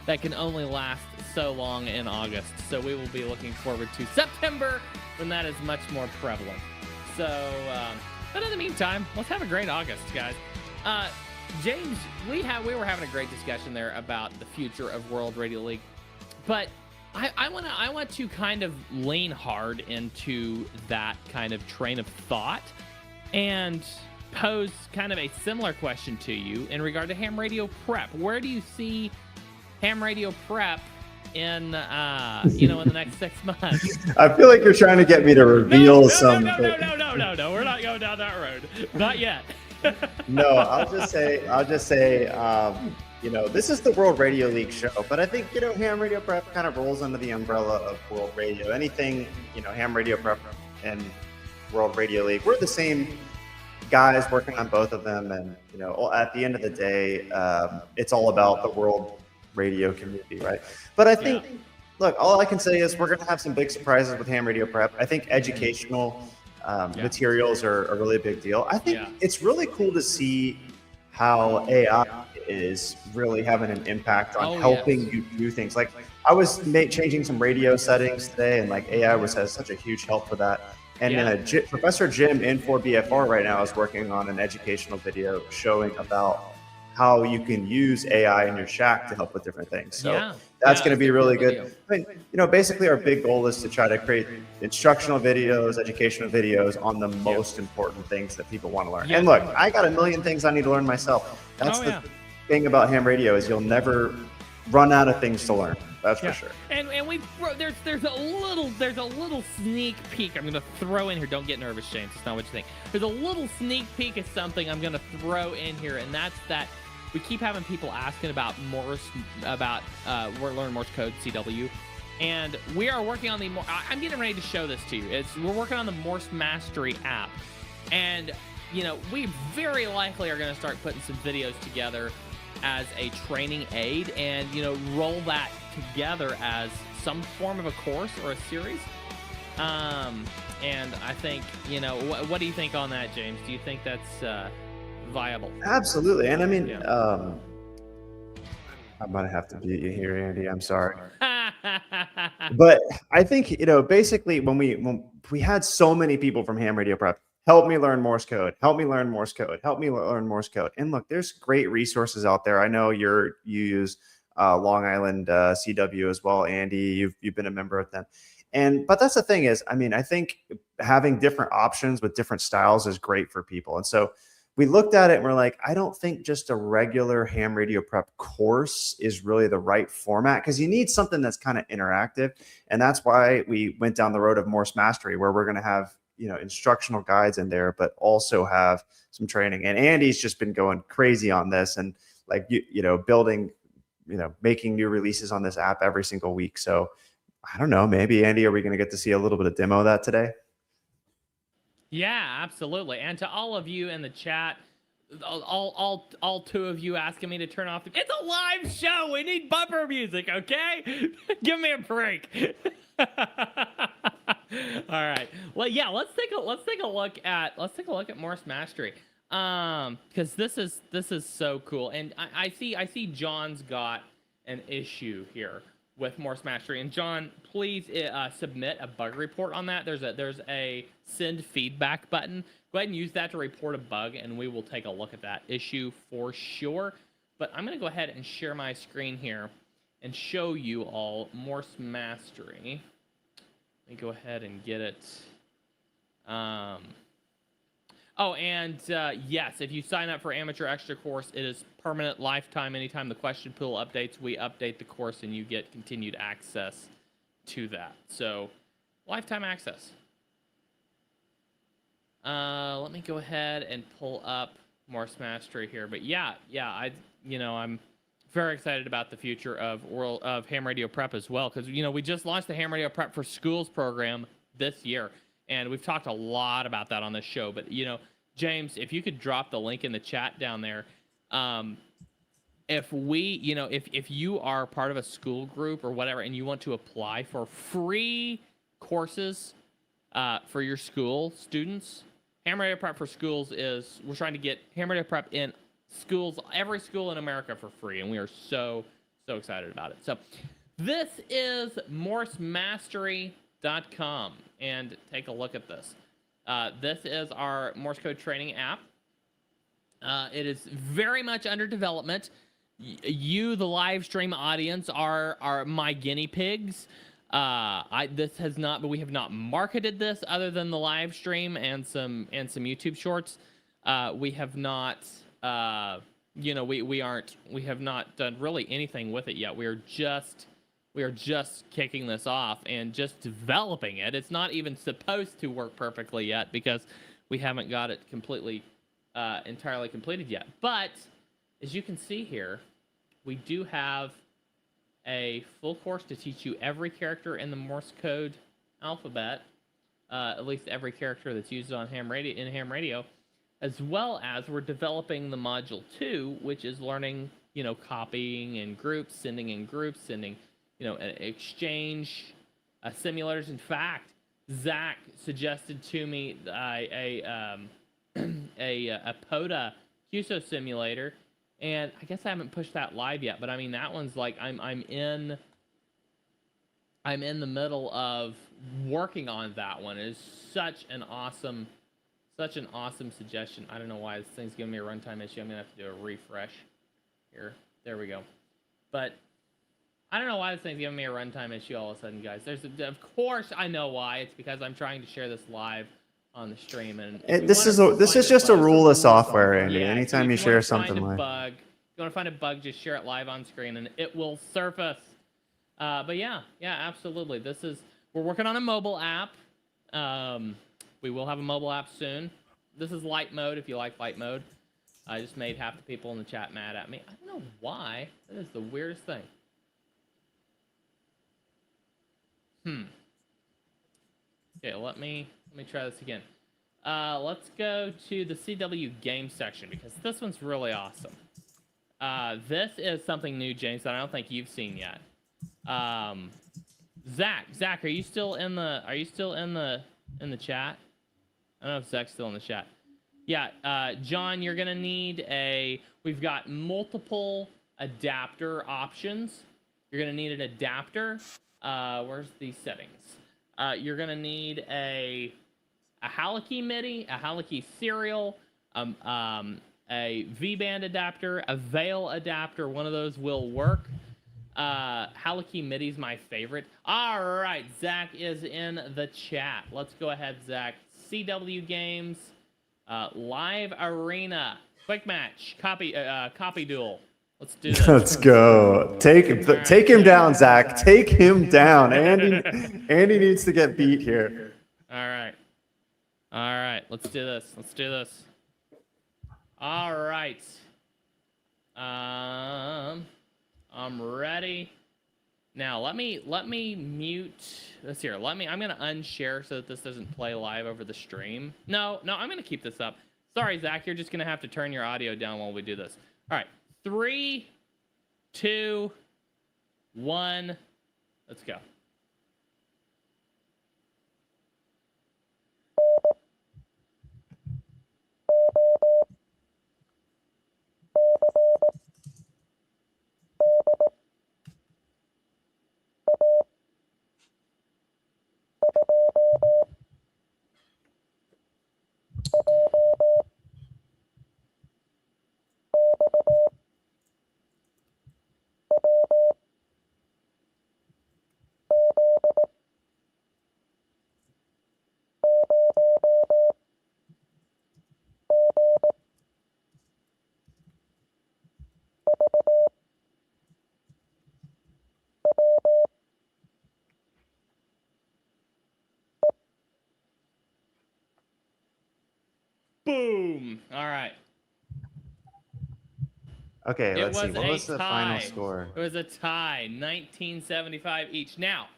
that can only last so long in August. So we will be looking forward to September when that is much more prevalent. So, but in the meantime, let's have a great August, guys. James, we were having a great discussion there about the future of World Radio League, but I want to kind of lean hard into that kind of train of thought and pose kind of a similar question to you in regard to ham radio prep. Where do you see ham radio prep in in the next 6 months? I feel like you're trying to get me to reveal some. No. We're not going down that road. Not yet. No, I'll just say, this is the World Radio League show, but I think, Ham Radio Prep kind of rolls under the umbrella of World Radio. Anything, Ham Radio Prep and World Radio League, we're the same guys working on both of them. And, at the end of the day, it's all about the world radio community, right? But I think, look, all I can say is we're going to have some big surprises with Ham Radio Prep. I think educational materials are a really big deal. I think it's really cool to see how AI is really having an impact on helping you do things. Like I was changing some radio settings today, and like AI has such a huge help for that. And Professor Jim in 4BFR right now is working on an educational video showing about how you can use AI in your shack to help with different things. So that's going to be really good. I mean, basically our big goal is to try to create instructional videos, educational videos on the most important things that people want to learn. And look, I got a million things I need to learn myself. That's the thing about ham radio is you'll never run out of things to learn. That's for sure. And there's a little sneak peek I'm going to throw in here. Don't get nervous, James. It's not what you think. There's a little sneak peek of something I'm going to throw in here, and that's that we keep having people asking about we're learning Morse code, CW, and we are working on I'm getting ready to show this to you. We're working on the Morse Mastery app, and we very likely are going to start putting some videos together as a training aid, and roll that together as some form of a course or a series. And I think what do you think on that, James? Do you think that's viable? Absolutely. And I mean, I'm gonna have to beat you here, Andy. I'm sorry. But I think, basically when we had so many people from Ham Radio Prep, help me learn Morse code, help me learn Morse code, help me learn Morse code. And look, there's great resources out there. I know you use Long Island CW as well, Andy. You've been a member of them. But that's the thing is, I mean, I think having different options with different styles is great for people. And so we looked at it and we're like, I don't think just a regular ham radio prep course is really the right format, because you need something that's kind of interactive. And that's why we went down the road of Morse Mastery, where we're going to have, instructional guides in there, but also have some training. And Andy's just been going crazy on this and like, building, making new releases on this app every single week. So I don't know, maybe Andy, are we going to get to see a little bit of demo of that today? Yeah, absolutely. And to all of you in the chat, all two of you asking me to turn off it's a live show. We need bumper music, okay? Give me a break. All right. Well, yeah, let's take a look at Morse Mastery. Because this is so cool. And I see John's got an issue here with Morse Mastery. And John, please submit a bug report on that. There's a send feedback button. Go ahead and use that to report a bug, and we will take a look at that issue for sure. But I'm going to go ahead and share my screen here and show you all Morse Mastery. Let me go ahead and get it. Yes, if you sign up for Amateur Extra course, it is permanent, lifetime. Anytime the question pool updates, we update the course and you get continued access to that. So, lifetime access. Let me go ahead and pull up Morse Mastery here. But I'm very excited about the future of Ham Radio Prep as well, because we just launched the Ham Radio Prep for Schools program this year. And we've talked a lot about that on this show. But, James, if you could drop the link in the chat down there. If you are part of a school group or whatever, and you want to apply for free courses for your school students, Ham Radio Prep for Schools we're trying to get Ham Radio Prep in schools, every school in America for free. And we are so excited about it. So this is morsemastery.com. And take a look at this. This is our Morse code training app. It is very much under development. You, the live stream audience, are my guinea pigs. We have not marketed this other than the live stream and some YouTube shorts. We have not, you know, we have not done really anything with it yet. We are just kicking this off and just developing it. It's not even supposed to work perfectly yet because we haven't got it completely, entirely completed yet. But as you can see here, we do have a full course to teach you every character in the Morse code alphabet, at least every character that's used on ham radio, as well as we're developing the module 2, which is learning, you know, copying in groups, sending in groups, sending, you know, exchange simulators. In fact, Zach suggested to me a POTA QSO simulator. And I guess I haven't pushed that live yet, but I mean that one's like I'm in the middle of working on that one. It is such an awesome suggestion. I don't know why this thing's giving me a runtime issue. I'm gonna have to do a refresh here. There we go. But I don't know why this thing's giving me a runtime issue all of a sudden, guys. Of course I know why. It's because I'm trying to share this live on the stream, and this is just a rule of software, Andy. Yeah, anytime you share something like if you want to find a bug, just share it live on screen and it will surface. But yeah, absolutely. We're working on a mobile app. We will have a mobile app soon. This is light mode if you like light mode. I just made half the people in the chat mad at me. I don't know why. That is the weirdest thing. Okay, let me try this again. Let's go to the CW game section because this one's really awesome. This is something new, James, that I don't think you've seen yet. Zach, are you still in the chat? I don't know if Zach's still in the chat. Yeah, John, you're gonna need we've got multiple adapter options. You're gonna need an adapter. Where's the settings? You're gonna need a Haliki MIDI, a Haliki serial, a V-band adapter, a Veil adapter. One of those will work. Haliki MIDI is my favorite. All right, Zach is in the chat. Let's go ahead, Zach. CW Games, Live Arena, Quick Match, Copy Duel. Let's do this. Let's go. Take him down, Zach. Take him down. Andy needs to get beat here. All right. Let's do this. All right. I'm ready. Now let me mute this here. I'm gonna unshare so that this doesn't play live over the stream. No, I'm gonna keep this up. Sorry, Zach, you're just gonna have to turn your audio down while we do this. All right, 3, 2, 1, let's go. Boom! All right. Okay, let's see. What was the final score? It was a tie, 1975 each. Now,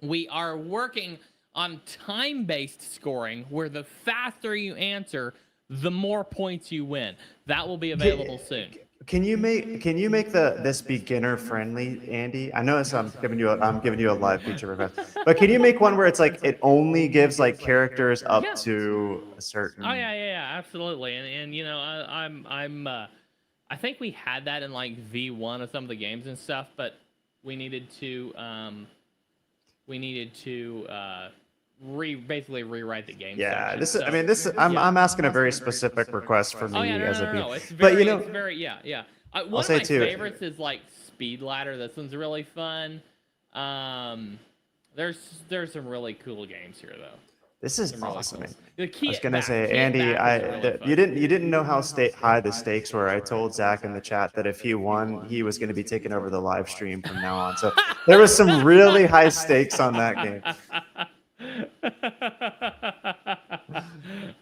we are working on time-based scoring, where the faster you answer, the more points you win. That will be available soon. Can you make this beginner friendly, Andy? I know I'm giving you a live feature request, but can you make one where it's like it only gives like characters up to a certain? Oh yeah, absolutely. And you know, I think we had that in like V1 of some of the games and stuff, but we needed to basically rewrite the game. Yeah, section. I'm asking a very specific request for me as a no. It's very, it's very yeah. One of my favorites is like Speed Ladder. This one's really fun. There's some really cool games here though. This is Some really awesome. cool Man. The I key was it gonna back. say, Key it Andy, back is really fun. you didn't know how high the stakes were. I told Zach in the chat that if he won, he was going to be taking over the live stream from now on. So there was some really high stakes on that game.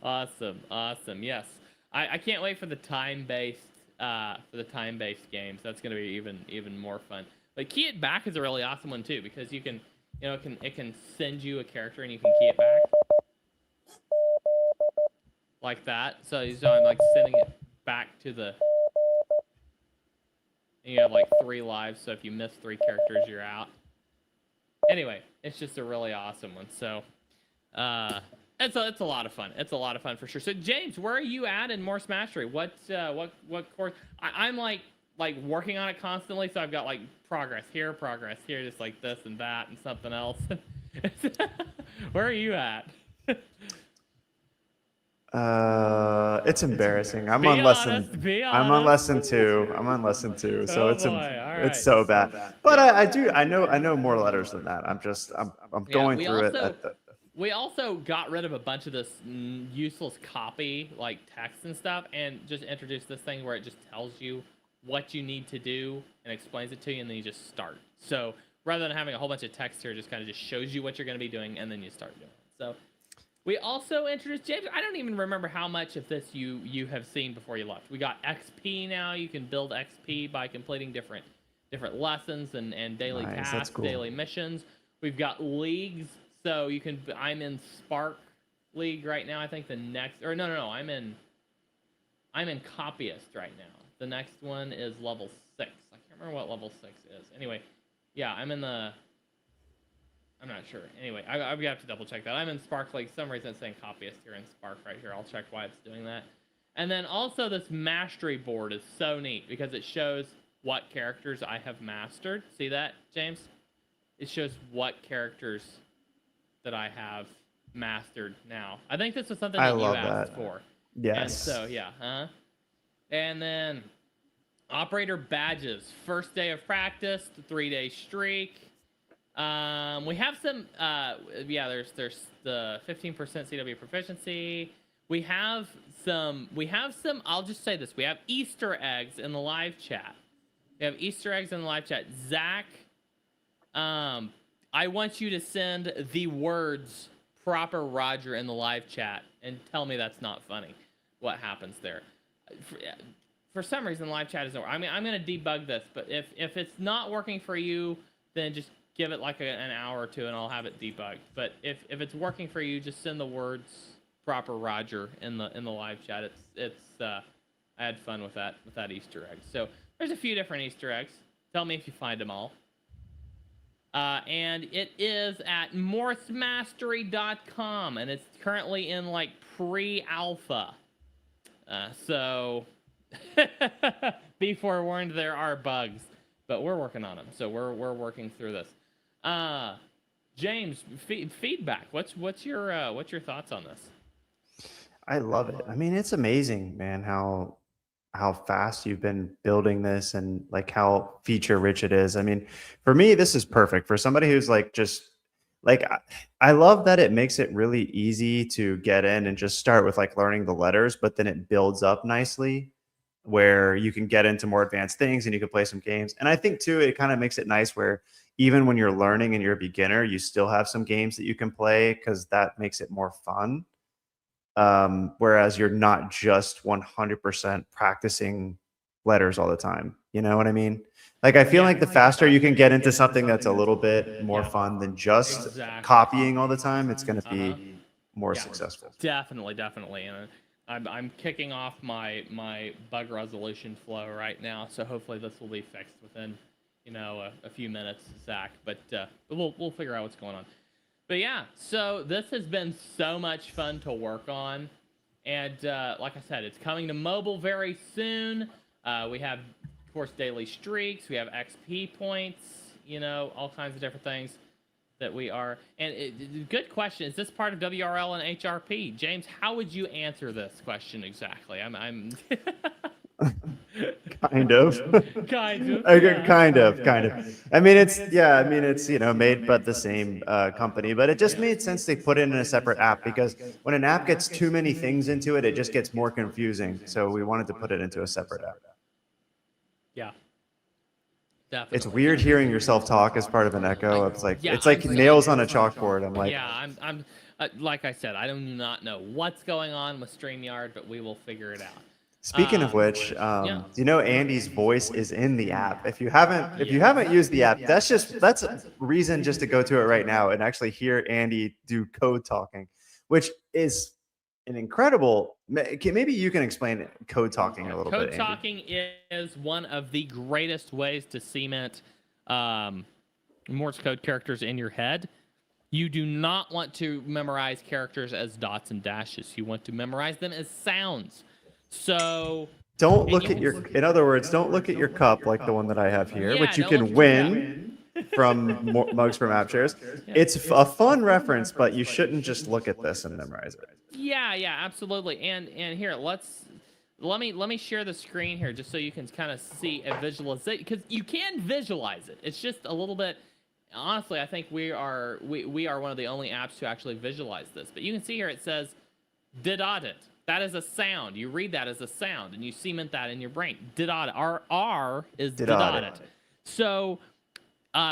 Awesome. Yes, I can't wait for the time-based games. That's going to be even more fun. But key it back is a really awesome one too, because you can, it can send you a character and you can key it back like that. So I'm like sending it back to the. And you have like 3 lives, so if you miss 3 characters, you're out. Anyway, it's just a really awesome one. So, it's a lot of fun. It's a lot of fun for sure. So James, where are you at in Morse Mastery? What course? I'm like working on it constantly. So I've got like progress here, just like this and that and something else. Where are you at? It's embarrassing. I'm on lesson 2. I'm on lesson 2. So it's so bad. But I know more letters than that. I'm going through it. We also got rid of a bunch of this useless copy, like text and stuff, and just introduced this thing where it just tells you what you need to do and explains it to you, and then you just start. So rather than having a whole bunch of text here, it just kind of just shows you what you're going to be doing, and then you start doing it. So we also introduced, James, I don't even remember how much of this you have seen before you left. We got XP now. You can build XP by completing different lessons and daily tasks, daily missions. We've got leagues. So you can, I'm in Spark League right now. I think the next, or no, I'm in Copyist right now. The next one is level 6. I can't remember what level 6 is. Anyway, yeah, I'm not sure. Anyway, I've got to double check that. I'm in Spark League. For some reason it's saying Copyist here in Spark right here. I'll check why it's doing that. And then also this mastery board is so neat because it shows what characters I have mastered. See that, James? It shows what characters that I have mastered now. I think this was something that you asked for. Yes. And so, yeah. And then operator badges. First day of practice, the 3-day streak. We have some, there's the 15% CW proficiency. We have some, I'll just say this. We have Easter eggs in the live chat. Zach, I want you to send the words proper Roger in the live chat and tell me that's not funny. What happens there? For some reason, live chat isn't working. I mean, I'm going to debug this, but if it's not working for you, then just give it like an hour or two and I'll have it debugged. But if it's working for you, just send the words proper Roger in the live chat. I had fun with that Easter egg. So there's a few different Easter eggs. Tell me if you find them all. And it is at morsemastery.com, and it's currently in like pre-alpha. So be forewarned, there are bugs, but we're working on them. So we're working through this. James, feedback. What's your thoughts on this? I love it. I mean, it's amazing, man, how fast you've been building this and like how feature rich it is. I mean, for me, this is perfect for somebody who's like, just like, I love that it makes it really easy to get in and just start with like learning the letters, but then it builds up nicely where you can get into more advanced things and you can play some games. And I think too, it kind of makes it nice where even when you're learning and you're a beginner, you still have some games that you can play because that makes it more fun. Whereas you're not just 100% practicing letters all the time. You know what I mean? Like, I feel like the faster you can get into something that's a little bit more fun than just copying all the time, it's going to be more successful. Definitely. And I'm kicking off my bug resolution flow right now. So hopefully this will be fixed within, a few minutes, Zach, but we'll figure out what's going on. But yeah, so this has been so much fun to work on. And like I said, it's coming to mobile very soon. We have, of course, daily streaks. We have XP points, all kinds of different things that we are. And good question. Is this part of WRL and HRP? James, how would you answer this question exactly? I'm Kind of. Kind of. Okay, kind of. I mean, it's made by the same company, but it just made sense they put it in a separate app because when an app gets too many things into it, it just gets more confusing. So we wanted to put it into a separate app. Yeah. Definitely. It's weird hearing yourself talk as part of an echo. It's like I'm nails on a chalkboard. I'm like, yeah, I'm like I said, I do not know what's going on with StreamYard, but we will figure it out. Speaking of which, Andy's voice is in the app. If you haven't used the app, that's a reason just to go to it right now and actually hear Andy do code talking, which is an incredible. Maybe you can explain code talking a little bit. Code talking is one of the greatest ways to cement Morse code characters in your head. You do not want to memorize characters as dots and dashes. You want to memorize them as sounds. So don't look at in other words, don't look at your cup like the one that I have here, which you can win from Mugs from App Shares. Yeah. It's a fun reference, but you shouldn't just look at this and memorize it. Yeah, absolutely. And here, let me share the screen here just so you can kind of see a visualization, because you can visualize it. It's just a little bit. Honestly, I think we are one of the only apps to actually visualize this. But you can see here it says "did-audit." That is a sound. You read that as a sound, and you cement that in your brain. Did-audit. R is did-audit. So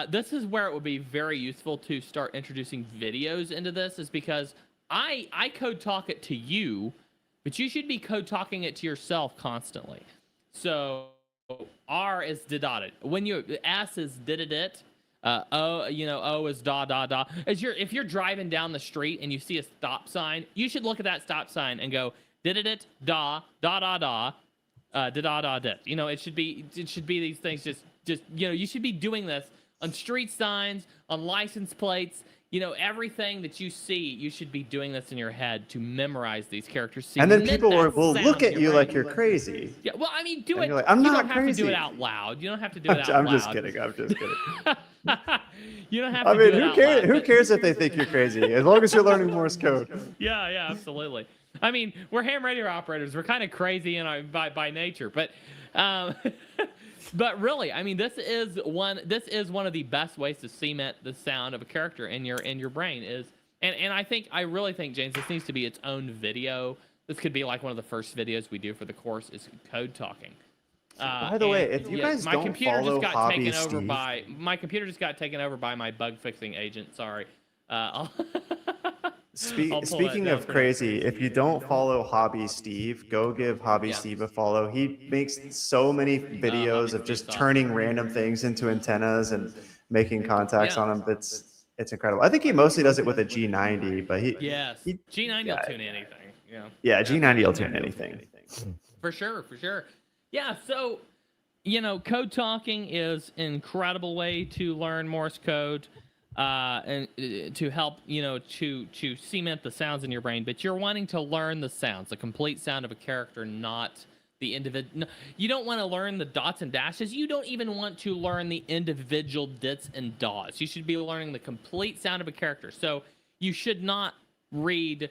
this is where it would be very useful to start introducing videos into this, is because I code talk it to you, but you should be code talking it to yourself constantly. So R is did-audit. S is did-it. O is da. If you're driving down the street and you see a stop sign, you should look at that stop sign and go did da. Dit. It should be these things. Just you should be doing this on street signs, on license plates. Everything that you see, you should be doing this in your head to memorize these characters. And then people will look at you like you're crazy. Yeah, well, I mean, do it. Like, I'm not crazy. You don't have to do it out loud. You don't have to do it out loud. I'm just kidding. You don't have to do it out loud. Who cares if they think you're crazy? As long as you're learning Morse code. Yeah, absolutely. I mean, we're ham radio operators. We're kind of crazy by nature, but but really, I mean, this is one of the best ways to cement the sound of a character in your brain and I really think, James, this needs to be its own video. This could be like one of the first videos we do for the course is code talking. By the way, if you guys don't follow Hobby Steve, my computer just got taken over by my bug fixing agent. Sorry. Speaking of crazy, if you don't follow Hobby Steve, go give Hobby Steve a follow. He makes so many videos of just turning random things into antennas and making contacts on them. It's incredible. I think he mostly does it with a G90, but G90 will tune anything. Yeah, G90 will tune anything. For sure. Yeah, so code talking is an incredible way to learn Morse code. And to help, to cement the sounds in your brain, but you're wanting to learn the sounds, the complete sound of a character, not the individual. No, you don't want to learn the dots and dashes. You don't even want to learn the individual dits and daws. You should be learning the complete sound of a character. So you should not read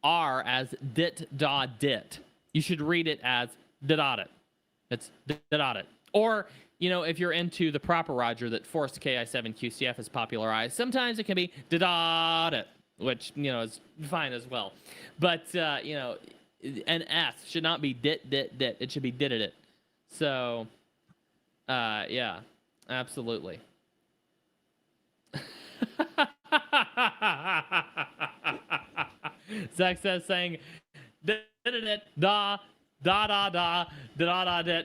R as dit, da, dit. You should read it as did-audit. It's did-audit. Or if you're into the proper Roger that Force KI7 QCF has popularized, sometimes it can be did-audit, which, is fine as well. But, an S should not be dit. It should be did-it. So, yeah, absolutely. Zach says saying, did-it, da, da,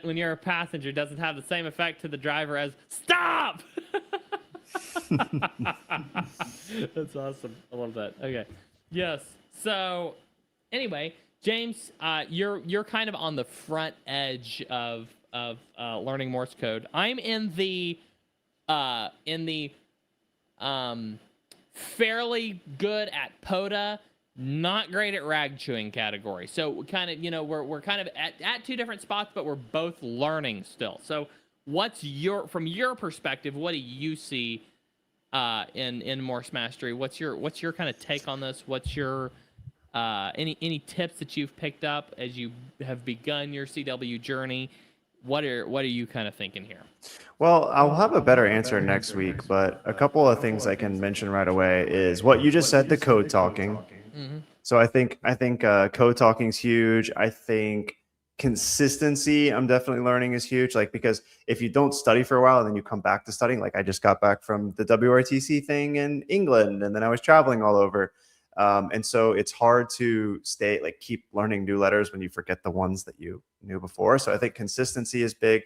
when you're a passenger doesn't have the same effect to the driver as stop. That's awesome. I love that. Okay. Yes. So anyway, James, you're kind of on the front edge of learning Morse code. I'm in the fairly good at POTA, not great at rag chewing category. So kind of, we're kind of at two different spots, but we're both learning still. So from your perspective, what do you see in Morse mastery? What's your kind of take on this? What's your any tips that you've picked up as you have begun your CW journey? What are you kind of thinking here? Well, I'll have a better answer next week, but a couple of things I can mention right away is what you just said, the code talking. Mm-hmm. So I think code talking is huge. I think consistency, I'm definitely learning, is huge. Like, because if you don't study for a while and then you come back to studying, like I just got back from the WRTC thing in England, and then I was traveling all over. And so it's hard to keep learning new letters when you forget the ones that you knew before. So I think consistency is big.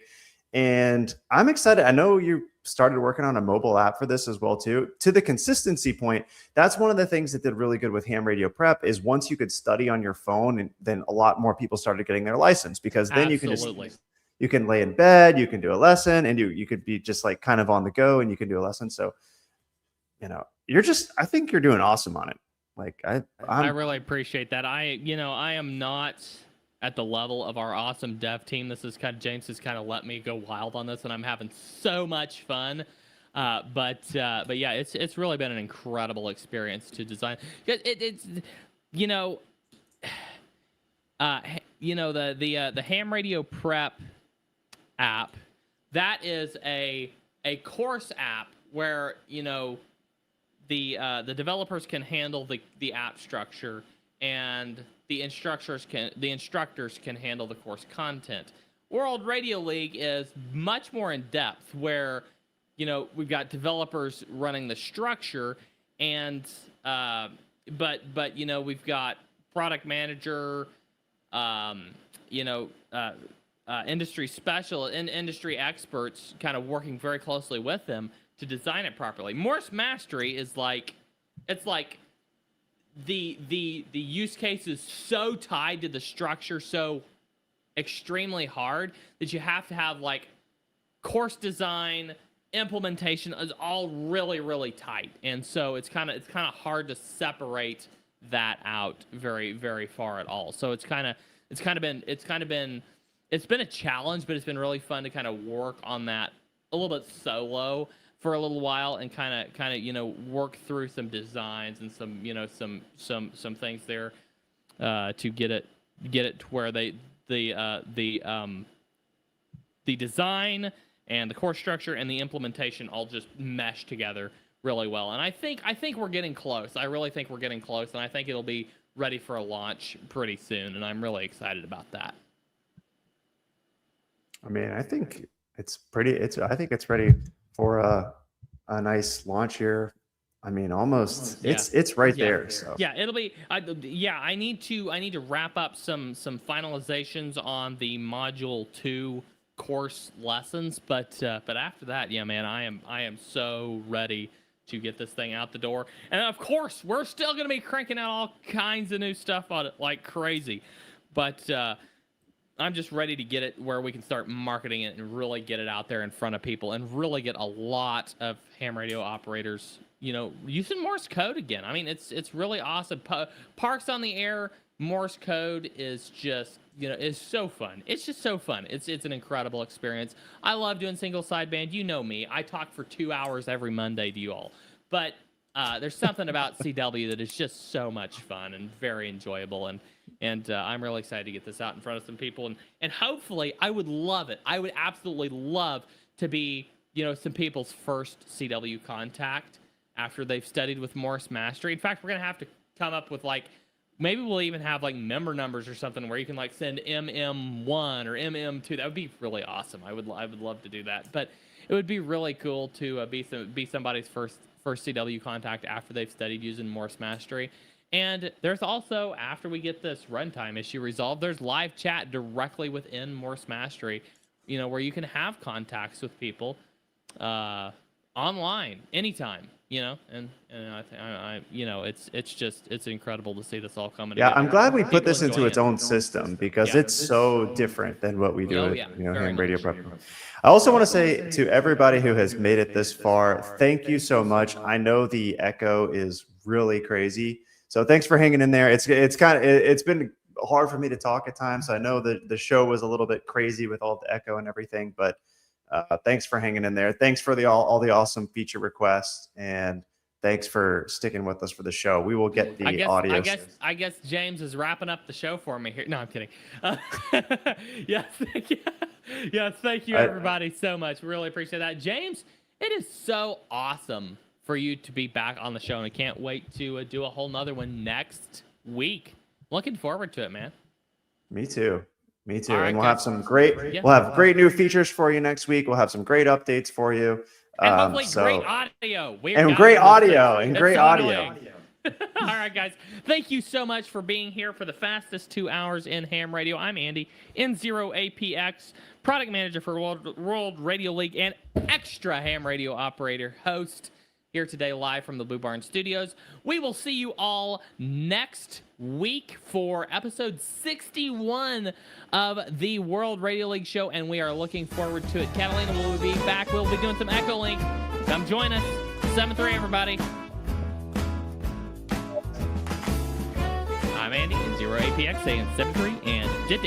And I'm excited. I know you started working on a mobile app for this as well, too. To the consistency point, that's one of the things that did really good with ham radio prep is once you could study on your phone, and then a lot more people started getting their license, because then you can lay in bed, you can do a lesson, and you could be just like kind of on the go, and you can do a lesson. So, I think you're doing awesome on it. Like I really appreciate that. I am not at the level of our awesome dev team. James has kind of let me go wild on this, and I'm having so much fun. But yeah, it's really been an incredible experience to design. It's the ham radio prep app, that is a course app where the developers can handle the app structure, and the instructors can handle the course content. World Radio League is much more in depth, where we've got developers running the structure, and but we've got product manager, industry specialists and industry experts kind of working very closely with them to design it properly. Morse Mastery is the use case is so tied to the structure, so extremely hard, that you have to have course design, implementation is all really, really tight. And so it's kind of hard to separate that out very, very far at all. So it's been a challenge, but it's been really fun to kind of work on that a little bit solo for a little while, and kind of work through some designs and some things there to get it to where the design and the course structure and the implementation all just mesh together really well. And I think we're getting close. I really think we're getting close, and I think it'll be ready for a launch pretty soon, and I'm really excited about that. I mean, I think it's ready for a nice launch here. I mean, almost it's right there. So yeah, it'll be. I need to wrap up some finalizations on the module 2 course lessons, but after that, yeah, man, I am so ready to get this thing out the door. And of course, we're still going to be cranking out all kinds of new stuff on it like crazy, but I'm just ready to get it where we can start marketing it and really get it out there in front of people, and really get a lot of ham radio operators, using Morse code again. I mean, it's really awesome. Parks on the Air Morse code is just, is so fun. It's just so fun. It's an incredible experience. I love doing single sideband. You know me. I talk for 2 hours every Monday to you all. But there's something about CW that is just so much fun and very enjoyable, and I'm really excited to get this out in front of some people, and hopefully, I would love it. I would absolutely love to be, some people's first CW contact after they've studied with Morse Mastery. In fact, we're gonna have to come up with maybe we'll even have member numbers or something where you can send MM1 or MM2. That would be really awesome. I would love to do that, but it would be really cool to be somebody's first CW contact after they've studied using Morse Mastery. And there's also, after we get this runtime issue resolved, there's live chat directly within Morse Mastery, where you can have contacts with people online anytime, and it's incredible to see this all coming together. Yeah, I'm glad we put this into its own system, because it's so different than what we do ham radio prep. I also want to say to everybody who has made it this far, thank you so much. I know the echo is really crazy, so thanks for hanging in there. It's been hard for me to talk at times. I know that the show was a little bit crazy with all the echo and everything, but thanks for hanging in there. Thanks for all the awesome feature requests, and thanks for sticking with us for the show. We will get the audio. I guess James is wrapping up the show for me here. No, I'm kidding. Yes, thank you. Yes, thank you everybody so much. We really appreciate that. James, it is so awesome for you to be back on the show, and I can't wait to do a whole nother one next week. Looking forward to it, man. Me too. Right, and we'll have some we'll have great new features for you next week. We'll have some great updates for you. And hopefully great audio. Great audio. All right, guys. Thank you so much for being here for the fastest 2 hours in ham radio. I'm Andy, N0APX, product manager for World Radio League and extra ham radio operator, host here today live from the Blue Barn Studios. We will see you all next week for episode 61 of the World Radio League show, and we are looking forward to it. Catalina will be back. We'll be doing some Echo Link. Come join us. 7-3, everybody. I'm Andy, N0APX, saying 7-3 and Jit.